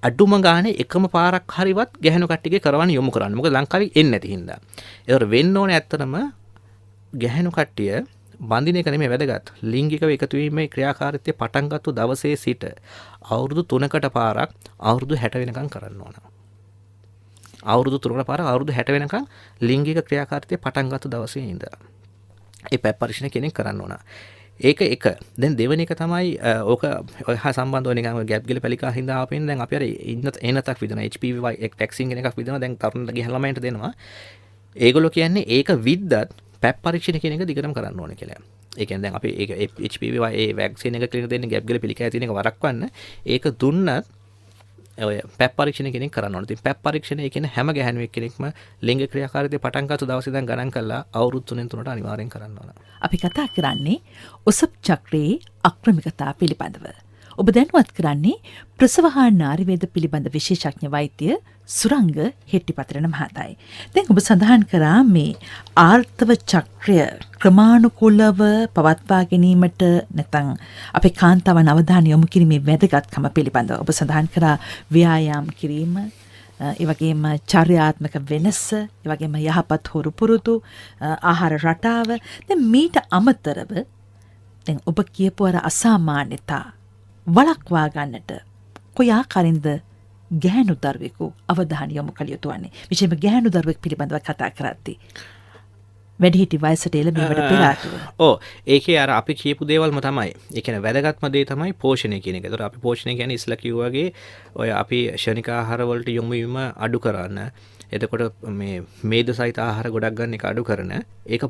අඩුම ගානේ එකම පාරක් හරිවත් ගැහණු කට්ටියගේ කරවන්න යොමු කරන්න. මොකද ලංකාවේ එන්නේ නැති හින්දා. ඒවර වෙන්න ඕනේ ඇත්තටම ගැහණු කට්ටිය බඳින එක නෙමෙයි වැදගත්. ලිංගිකව එකතු වීමේ ක්‍රියාකාරීත්වය පටන් ගත්ත දවසේ සිට අවුරුදු 3කට පාරක් අවුරුදු 60 වෙනකම් කරන්න ඕන. අවුරුදු 3කට පාරක් අවුරුදු 60 වෙනකම් ලිංගික ක්‍රියාකාරීත්වය පටන් ගත්ත දවසේ ඉඳලා. ඒ පැප් පරීක්ෂණ කෙනෙක් කරන්න ඕන. ඒක එක. දැන් දෙවෙනි එක තමයි ඕක ඔය හා සම්බන්ධව නිකන් ගැප් ගිල පිළිකා හින්දා ආපෙන් දැන් අපි අර එනතක් විදිනවා HPV වැක්සින් කෙන එකක් විදිනවා. දැන් තරුණ ගිහන් ළමයින්ට දෙනවා. ඒගොල්ලෝ කියන්නේ ඒක විද්දත් පැප් පරීක්ෂණ කියන එක දිගටම කරන්න ඕනේ කියලා. ඒ කියන්නේ දැන් අපි ඒක HPV ඒ වැක්සින් එක ක්ලිනික් දෙන්නේ ගැප් ගිල පිළිකා තියෙන එක වරක්වන්න. ඒක දුන්නත් ඔය පැප් පරීක්ෂණ කෙනෙක් කරන්න ඕනේ. ඉතින් පැප් පරීක්ෂණය කියන්නේ හැම ගැහැණුවෙක් කෙනෙක්ම ලිංග ක්‍රියාකාරීත්වය පටන් ගත්ත දවසේ ඉඳන් ගණන් කරලා අවුරුදු 3ට අනිවාර්යෙන් කරන්න ඕන. අපි කතා කරන්නේ ඔසප් චක්‍රයේ අක්‍රමිකතා පිළිබඳව. ඔබ දැනුවත් කරන්නේ ප්‍රසව හා නාරිවේද පිළිබඳ විශේෂඥ වෛද්‍ය සුරංග හෙට්ටිපතරණ මහතායි. දැන් ඔබ සඳහන් කරා මේ ආර්ථව චක්‍රය ක්‍රමානුකූලව පවත්වා ගැනීමට නැත්නම් අපේ කාන්තාවන් අවධානය යොමු කිරීමේ වැදගත්කම පිළිබඳව ඔබ සඳහන් කරා ව්‍යායාම් කිරීම, ඒ වගේම චර්යාත්මක වෙනස, ඒ වගේම යහපත් හුරු පුරුදු ආහාර රටාව. දැන් මීට අමතරව දැන් ඔබ කියපු අර අසාමාන්‍යතා වළක්වා ගන්නට කොයි ආකාරින්ද ගැහැණු දරුවෙකු අවධානය යොමු කළ යුතු වන්නේ? විශේෂයෙන්ම ගැහැණු දරුවෙක් පිළිබඳව කතා කරද්දී වැඩිහිටි වයසට එළඹීමට පෙර ආතුව. ඔව් ඒකේ අර අපි කියපු දේවල්ම තමයි. ඒ කියන්නේ වැදගත්ම දේ තමයි පෝෂණය කියන එක. ඒතර අපි පෝෂණය කියන්නේ ඉස්ලා කිව්වා වගේ ඔය අපි ශනික ආහාර වලට යොමු වීම අඩු කරන්න. එතකොට මේ මේද සහිත ආහාර ගොඩක් ගන්න එක අඩු කරන ඒක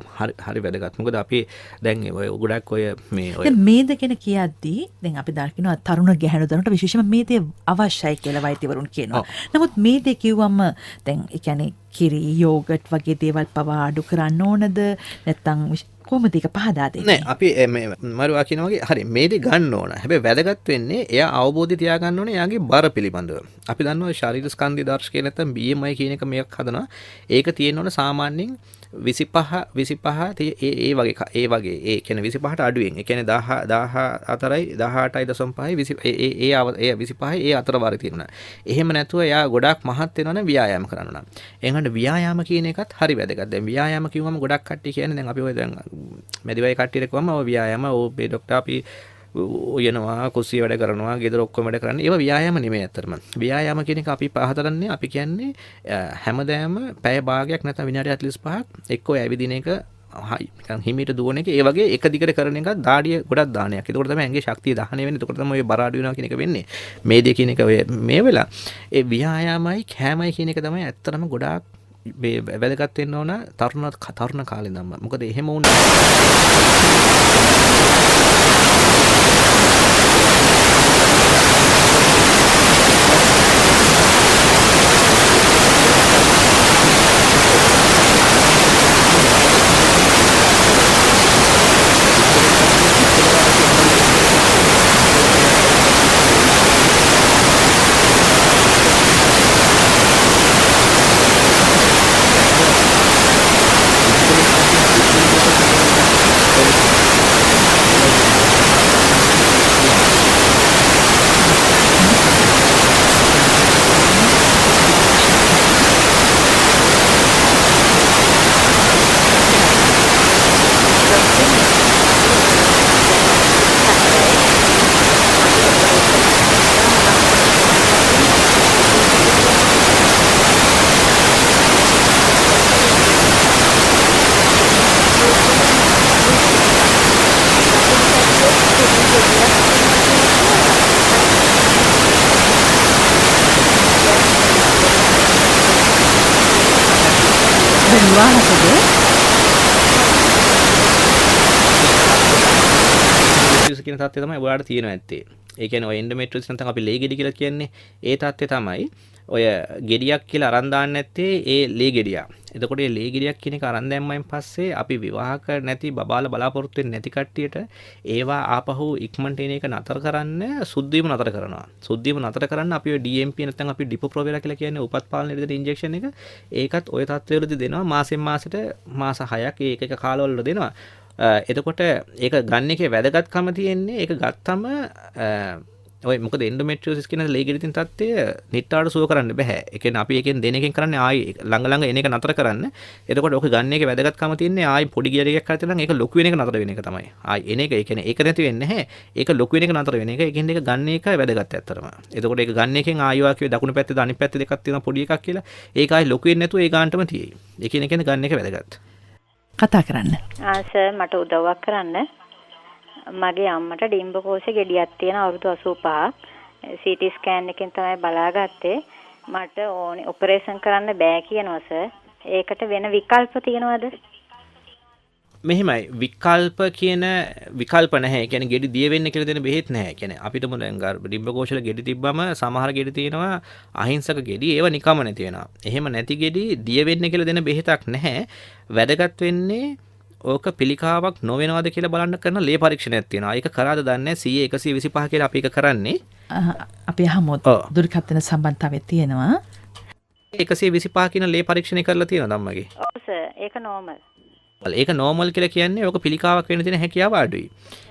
හරි වැදගත්. මොකද අපි දැන් ඔය ගොඩක් ඔය මේ ඔය දැන් මේද ගැන කියද්දී දැන් අපි දකිනවා තරුණ ගැහැණු දරුවන්ට විශේෂයෙන්ම මේදේ අවශ්‍යයි කියලා වෛද්‍යවරුන් කියනවා. නමුත් මේදේ කිව්වම දැන් ඒ කියන්නේ කිරි යෝගට් වගේ දේවල් පවා අඩු කරන්න ඕනද නැත්නම් කොහොමද ඒක පහදා දෙන්නේ? නෑ අපි මරුවා කියන වගේ හරි මේදේ ගන්න ඕන. හැබැයි වැදගත් වෙන්නේ එයා අවබෝධය තියා ගන්න ඕනේ එයාගේ බර පිළිබඳව. අපි දන්නවා ශරීර ස්කන්ධය දර්ශකය නැත්නම් BMI කියන එක මේක හදනවා. ඒක තියෙන්න ඕන සාමාන්‍යයෙන් 25 ඒ වගේ ඒ කියන්නේ 25ට අඩුවෙන්. ඒ කියන්නේ 14යි 18.5 ඒ 25 ඒ අතර වාරේ තියෙනවා. එහෙම නැතුව එයා ගොඩක් මහත් වෙනවනම් ව්‍යායාම කරනවා නම්. එහෙනම් ව්‍යායාම කියන එකත් හරි වැදගත්. දැන් ව්‍යායාම කිව්වම ගොඩක් කට්ටිය කියන්නේ දැන් අපි ඔය දැන් මැදිවය කට්ටියට කිව්වම ඔය ව්‍යායාම ඔය මේ ડોක්ටර් අපි උයනවා, කුස්සිය වැඩ කරනවා, ගෙදර ඔක්කොම වැඩ කරන්නේ. ඒවා ව්‍යායාම නෙමෙයි අත්‍තරම. ව්‍යායාම කියන එක අපි පහදරන්නේ අපි කියන්නේ හැමදාම පැය භාගයක් නැත්නම් විනාඩි 45ක් එක්කෝ ඇවිදින එක නිකන් හිමීට දුවන එක. ඒ වගේ එක දිගට කරන එක දාඩිය ගොඩක් දානයක්. ඒකෝට තමයි ඇඟේ ශක්තිය දහණය වෙන්නේ. ඒකෝට තමයි ඔය බර අඩු වෙනවා කියන එක වෙන්නේ. මේ දෙක කියන එක ඔය මේ වෙලා ඒ ව්‍යායාමයි කෑමයි කියන එක තමයි ඇත්තටම ගොඩාක් මේ වැදගත් වෙන්න ඕන තරුණ කාලේ ඉඳන්ම. මොකද එහෙම වුණා දැන් විවාහකද endometriosis කියන තත්ත්වය තමයි ඔයාලට තියෙනවා ඇත්තේ. ඒ කියන්නේ ඔය endometriosis නැත්නම් අපි ලේ ගෙඩි කියලා කියන්නේ ඒ තත්ත්වය තමයි ඔය ගෙඩියක් කියලා අරන් දාන්න නැත්තේ ඒ ලේ ගෙඩියක්. එතකොට මේ ලේ ගෙඩියක් කියන එක අරන් දැම්මයින් පස්සේ අපි විවාහක නැති බබාලා බලාපොරොත්තු වෙන්නේ නැති කට්ටියට ඒවා ආපහු ඉක්මනට එන එක නතර කරන්න සුද්ධ වීම නතර කරනවා. සුද්ධ වීම නතර කරන්න අපි ඔය DMP නැත්නම් අපි ඩිපෝප්‍රොවෙලා කියලා කියන්නේ උපත් පාලන විදිහට ඉන්ජෙක්ෂන් එක ඒකත් ඔය තත්ත්වවලදී දෙනවා මාසෙන් මාසෙට මාස 6ක් ඒක එක කාලවල දෙනවා. එතකොට ඒක ගන්න එකේ වැදගත්කම තියෙන්නේ ඒක ගත්තම ඔය මොකද endometriosis කියන ලේ ගෙඩි තියෙන තත්ත්වය නිට්ටාවට සුව කරන්න බෑ. ඒ කියන්නේ අපි එකෙන් දෙන එකෙන් කරන්නේ ආයි ළඟ එන එක නතර කරන්න. එතකොට ඔක ගන්න එකේ වැදගත්කම තියෙන්නේ ආයි පොඩි ගියරයක් කරලා තියෙනවා නම් ඒක ලොකු වෙන එක නතර වෙන එක තමයි. ආයි එන එක ඒ කියන්නේ ඒක නැති වෙන්නේ නැහැ. ඒක ලොකු වෙන එක නතර වෙන එක. ඒකෙන් එක ගන්න එක වැදගත් ඇත්තටම. එතකොට ඒක ගන්න එකෙන් ආයි වාක්‍යයේ දකුණු පැත්තේ අනිත් පැත්තේ දෙකක් තියෙනවා පොඩි එකක් කියලා. ඒක ආයි ලොකු වෙන්නේ නැතුව ඒ ගන්නටම තියෙයි. ඒ කියන එක ගන්න එක වැදගත්. කතා කරන්න. සර් මට උදව්වක් කරන්න. මගේ අම්මට ඩිම්බකෝෂේ ගෙඩියක් තියෙන අවුරුදු 85ක්. CT ස්කෑන් එකෙන් තමයි බලාගත්තේ. මට ඕනේ ඔපරේෂන් කරන්න බෑ කියනවා සර්. ඒකට වෙන විකල්ප තියෙනවද? මෙහෙමයි විකල්ප කියන විකල්ප නැහැ. ඒ කියන්නේ ගෙඩි දිය වෙන්න කියලා දෙන බෙහෙත් නැහැ. ඒ කියන්නේ අපිටම දැන් ඩිම්බකෝෂල ගෙඩි තිබ්බම සමහර ගෙඩි තියෙනවා අහිංසක ගෙඩි. ඒව නිකම්ම නැති වෙනවා. එහෙම නැති ගෙඩි දිය වෙන්න කියලා දෙන බෙහෙතක් නැහැ. වැදගත් වෙන්නේ ඕක පිළිකාවක් නොවෙනවද කියලා බලන්න කරන ලේ පරීක්ෂණයක් තියෙනවා. ඒක කරාද දන්නේ 125 කියලා අපි ඒක කරන්නේ. අපි අහමුත් දුරකථන සම්බන්ධතාවය තියෙනවා. 125 කියන ලේ පරීක්ෂණය කරලා තියෙනවා ධම්මගේ. ඔව් සර් ඒක නෝමල්. ඒක නෝමල් කියලා කියන්නේ ඕක පිළිකාවක් වෙන්න තියෙන හැකියාව අඩුයි.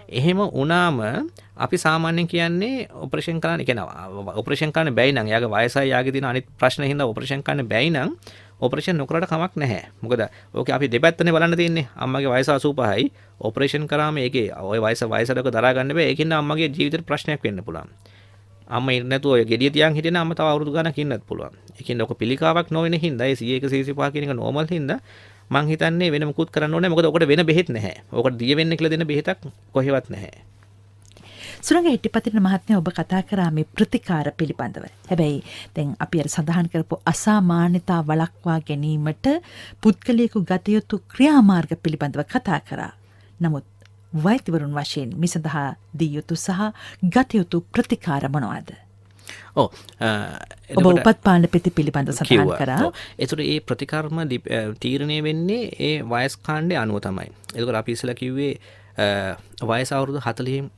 එහෙම වුණාම අපි සාමාන්‍යයෙන් කියන්නේ ඔපරේෂන් කරන්න කියනවා. ඔපරේෂන් කරන්න බැයි නම් යාගේ වයසයි යාගේ තියෙන අනිත් ප්‍රශ්න හින්දා ඔපරේෂන් කරන්න බැයි නම් ඔපරේෂන් නොකරට කමක් නැහැ. මොකද ඕකේ අපි දෙපැත්තනේ බලන්න තියෙන්නේ. අම්මගේ වයස 85යි. ඔපරේෂන් කරාම ඒකේ ওই වයසට දරා ගන්න බෑ. ඒකින්ද අම්මගේ ජීවිතේට ප්‍රශ්නයක් වෙන්න පුළුවන්. අම්මා ඉන්න නැතුව ඔය ගෙඩිය තියන් හිටියන අම්මා තව අවුරුදු ගණනක් ඉන්නත් පුළුවන්. ඒකින්ද ඔක පිළිකාවක් නොවෙන හින්දා ඒ 125 කියන එක නෝමල් හින්දා මං හිතන්නේ වෙන මුකුත් කරන්න ඕනේ. මොකද ඔකට වෙන බෙහෙත් නැහැ. ඔකට දිය වෙන්න කියලා දෙන බෙහෙතක් කොහෙවත් නැහැ. සුරංග හෙට්ටිපතින මහත්මයා ඔබ කතා කරා මේ ප්‍රතිකාර පිළිබඳව. හැබැයි දැන් අපි අර සඳහන් කරපු අසාමාන්‍යතා වළක්වා ගැනීමට පුද්ගලයෙකු ගත යුතු ක්‍රියාමාර්ග පිළිබඳව කතා කරා. නමුත් වෛද්‍යවරුන් වශයෙන් මේ සඳහා දී යුතු සහ ගත යුතු ප්‍රතිකාර මොනවාද? ඔබ උපත් පාලන පෙති පිළිබඳ සඳහන් කරා. ඒතර ඒ ප්‍රතිකර්ම තීරණය වෙන්නේ ඒ වයස් කාණ්ඩය අනුව තමයි. ඒකෝර අපි ඉස්සලා කිව්වේ වයස අවුරුදු 40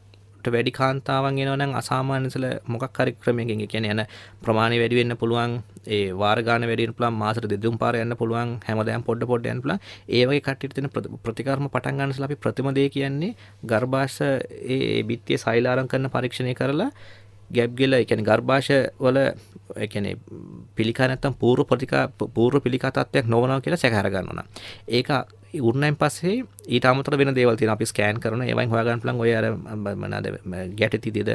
වැඩි කාන්තාවන් එනවා නම් අසාමාන්‍යසල මොකක් හරි ක්‍රමයකින් ඒ කියන්නේ යන ප්‍රමාණය වැඩි වෙන්න පුළුවන් ඒ වාර ගන්න වැඩි වෙන්න පුළුවන් මාසෙට දෙතුන් පාර යන්න පුළුවන් හැමදාම පොඩ යන්න පුළුවන් ඒ වගේ කට්ටියට තියෙන ප්‍රතිකර්ම පටන් ගන්නසලා අපි ප්‍රථම දේ කියන්නේ ගර්භාෂ ඒ බිත්තියේ සෛලාරම් කරන පරීක්ෂණය කරලා ගැප් ගෙල ඒ කියන්නේ ගර්භාෂය වල ඒ කියන්නේ පිළිකා නැත්තම් පූර්ව පිළිකා තත්ත්වයක් නොවනවා කියලා සැක හර ගන්නවා. ඒක උරුණයෙන් පස්සේ ඊට අමතරව වෙන දේවල් තියෙනවා. අපි ස්කෑන් කරනවා. ඒවයින් හොයාගන්න පුළුවන් ඔය අර මොනවාද ගැටතිද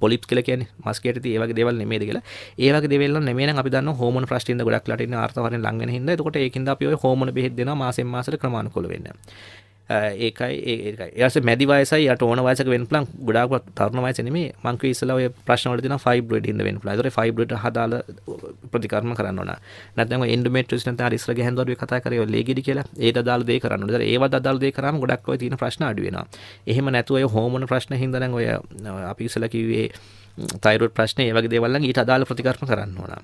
පොලිප්ස් කියලා කියන්නේ මස් ගැටති ඒ වගේ දේවල් නෙමෙයිද කියලා. ඒ වගේ දේවල් නෙමෙයි නම් අපි දන්නවා හෝමෝන ප්‍රශ්නින්ද ගොඩක් ලාට ඉන්න ආර්ථවරෙන් ලඟ වෙන හින්දා. එතකොට ඒකින්ද අපි ඔය හෝමෝන බෙහෙත් දෙනවා මාසෙන් මාසෙට ක්‍රමානුකූලව වෙන්න. ඒකයි ඊට මැදි වයසයි යට ඕන වයසක වෙන්න පුළුවන්. ගොඩාක් තරුණ වයසේ නෙමෙයි. මං කිව්ව ඉස්සලා ඔය ප්‍රශ්න වල දෙනවා ෆයිබ්‍රොයිඩ් හින්දා වෙන්න පුළුවන්. ඒතකොට ෆයිබ්‍රොයිඩ් හදාලා ප්‍රතිකර්ම කරන්න ඕන. නැත්නම් ඔය එන්ඩෝමෙට්‍රියස් නැත්නම් අර ඉස්සර ගැහන් දරුවේ කතා කරේ ඔය ලේගෙඩි කියලා. ඒද අදාළ දේ කරන්න ඕන. ඒතකොට ඒවත් අදාළ දේ කරාම ගොඩක් ඔය තියෙන ප්‍රශ්න අඩු වෙනවා. එහෙම නැතුව ඔය හෝමෝන ප්‍රශ්න හින්දා නම් ඔය අපි ඉස්සලා කිව්වේ තයිරොයිඩ් ප්‍රශ්න ඒ වගේ දේවල් නම් ඊට අදාළ ප්‍රතිකර්ම කරන්න ඕන.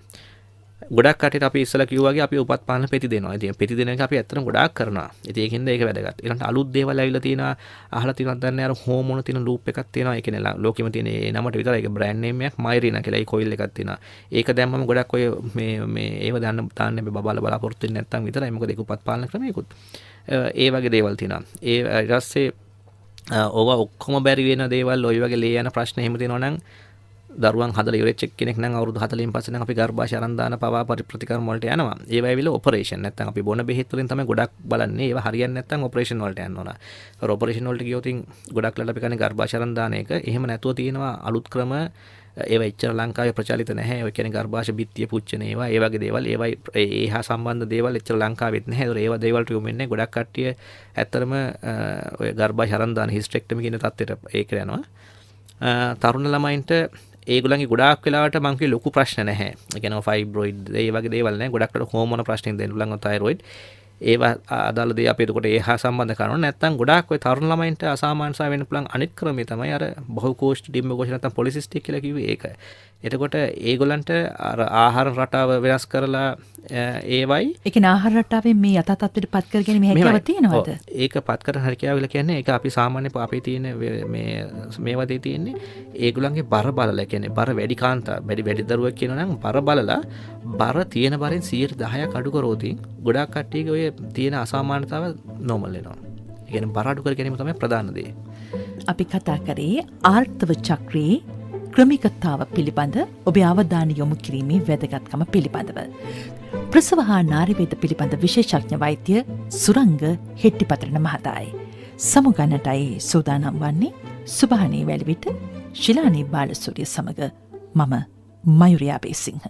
ගොඩක් කටට අපි ඉස්සලා කිව්වා වගේ අපි උපත් පාලන පෙති දෙනවා. ඉතින් පෙති දෙන එක අපි ඇත්තටම ගොඩාක් කරනවා. ඉතින් ඒකින්ද ඒක වැදගත්. ඊළඟට අලුත් දේවල් ඇවිල්ලා තියෙනවා. අහලා තියෙනවද දන්නේ අර හෝමෝන තියෙන ලූප් එකක් තියෙනවා. ඒ කියන්නේ ලෝකෙම තියෙන ඒ නමට විතරයි. ඒක බ්‍රෑන්ඩ් නේම් එකක් මයිරිනා කියලා. ඒ කොයිල් එකක් තියෙනවා. ඒක දැම්මම ගොඩක් ඔය මේ ඒව දාන්න බලාපොරොත්තු වෙන්නේ නැත්තම් විතරයි. මොකද ඒක උපත් පාලන ක්‍රමයකුත්. ඒ වගේ දේවල් තියෙනවා. ඒ ඊට පස්සේ ඕවා ඔක්කොම බැරි වෙන දේවල් ඔය වගේ ලේ යන ප්‍රශ්න එහෙම තියෙනවා නම් දරුවන් හදලා ඉවරෙච්ච කෙනෙක් නම් අවුරුදු 40න් පස්සේ නම් අපි ගර්භාෂය අරන් දාන පවා ප්‍රතිකර්ම වලට යනවා. ඒව ඇවිල්ලා ඔපරේෂන් නැත්නම් අපි බොන බෙහෙත් වලින් තමයි ගොඩක් බලන්නේ. ඒව හරියන්නේ නැත්නම් ඔපරේෂන් වලට යන්න ඕන. ඒතර ඔපරේෂන් වලට ගියොත් ගොඩක් ලඩ අපි කන්නේ ගර්භාෂය අරන් දාන එක. එහෙම නැතුව තියෙනවා අලුත් ක්‍රම ඒව එච්චර ලංකාවේ ප්‍රචලිත නැහැ. ඔය කියන්නේ ගර්භාෂ බිත්තිය පුච්චන ඒවා ඒ වගේ දේවල් ඒවයි ඒ හා සම්බන්ධ දේවල් එච්චර ලංකාවෙත් නැහැ. ඒතර ඒවා දේවල්ට යොමු වෙන්නේ ගොඩක් කට්ටිය ඇත්තටම ඔය ගර්භාෂය අරන් දාන හිස්ටෙක්ටමි කියන තත්ත්වයට ඒක යනවා. තරුණ ළමයින්ට ඒගොල්ලන්ගේ ගොඩාක් වෙලාවට මං කිය ලොකු ප්‍රශ්න නැහැ. ඒ කියන්නේ ෆයිබ්‍රොයිඩ් ඒ වගේ දේවල් නැහැ. ගොඩක් වෙලාවට හෝමෝන ප්‍රශ්නින් දෙන්න පුළුවන් තයිරොයිඩ්. ඒවා අදාළ දේ අපි එතකොට ඒ හා සම්බන්ධ කරනවා. නැත්නම් ගොඩාක් ඔය තරුණ ළමයින්ට අසාමාන්‍යතා වෙන්න පුළුවන් අනිත් ක්‍රමය තමයි අර බහුකෝෂ්ඨ ඩිම්බකෝෂ නැත්නම් පොලිසිස්ටික් කියලා කිව්වේ ඒක. එතකොට ඒගොල්ලන්ට අර ආහාර රටාව වෙනස් කරලා ඒවයි ඒ කියන්නේ ආහාර රටාවෙන් මේ යථා තත්ත්වයට පත් කර ගැනීම හැකියාව තියෙනවද? ඒක පත් කරන හැකියාව කියලා කියන්නේ ඒක අපි සාමාන්‍ය අපේ තියෙන මේවා දෙය තියෙන්නේ ඒගොල්ලන්ගේ බර බලලා කියන්නේ බර වැඩි කාන්තා වැඩි දරුවෙක් කියනවා නම් බර බලලා බර තියෙන බරෙන් 10% අඩු කරෝතින් ගොඩාක් කට්ටියගේ ඔය තියෙන අසාමාන්‍යතාව නෝමල් වෙනවා. ඒ කියන්නේ බර අඩු කර ගැනීම තමයි ප්‍රධාන දේ. අපි කතා කරේ ආර්ථව චක්‍රයේ ක්‍රමිකතාව පිළිබඳ ඔබේ අවධානය යොමු කිරීමේ වැදගත්කම පිළිබඳව. ප්‍රසව හා නාරිවේද පිළිබඳ විශේෂඥ වෛද්‍ය සුරංග හෙට්ටිපතරණ මහතායි. සමුගන්නටයි සූදානම් වන්නේ සුභානී වැලිවිට ශිලානී බාලසූරිය සමග මම මයුරියා බේසිංහ.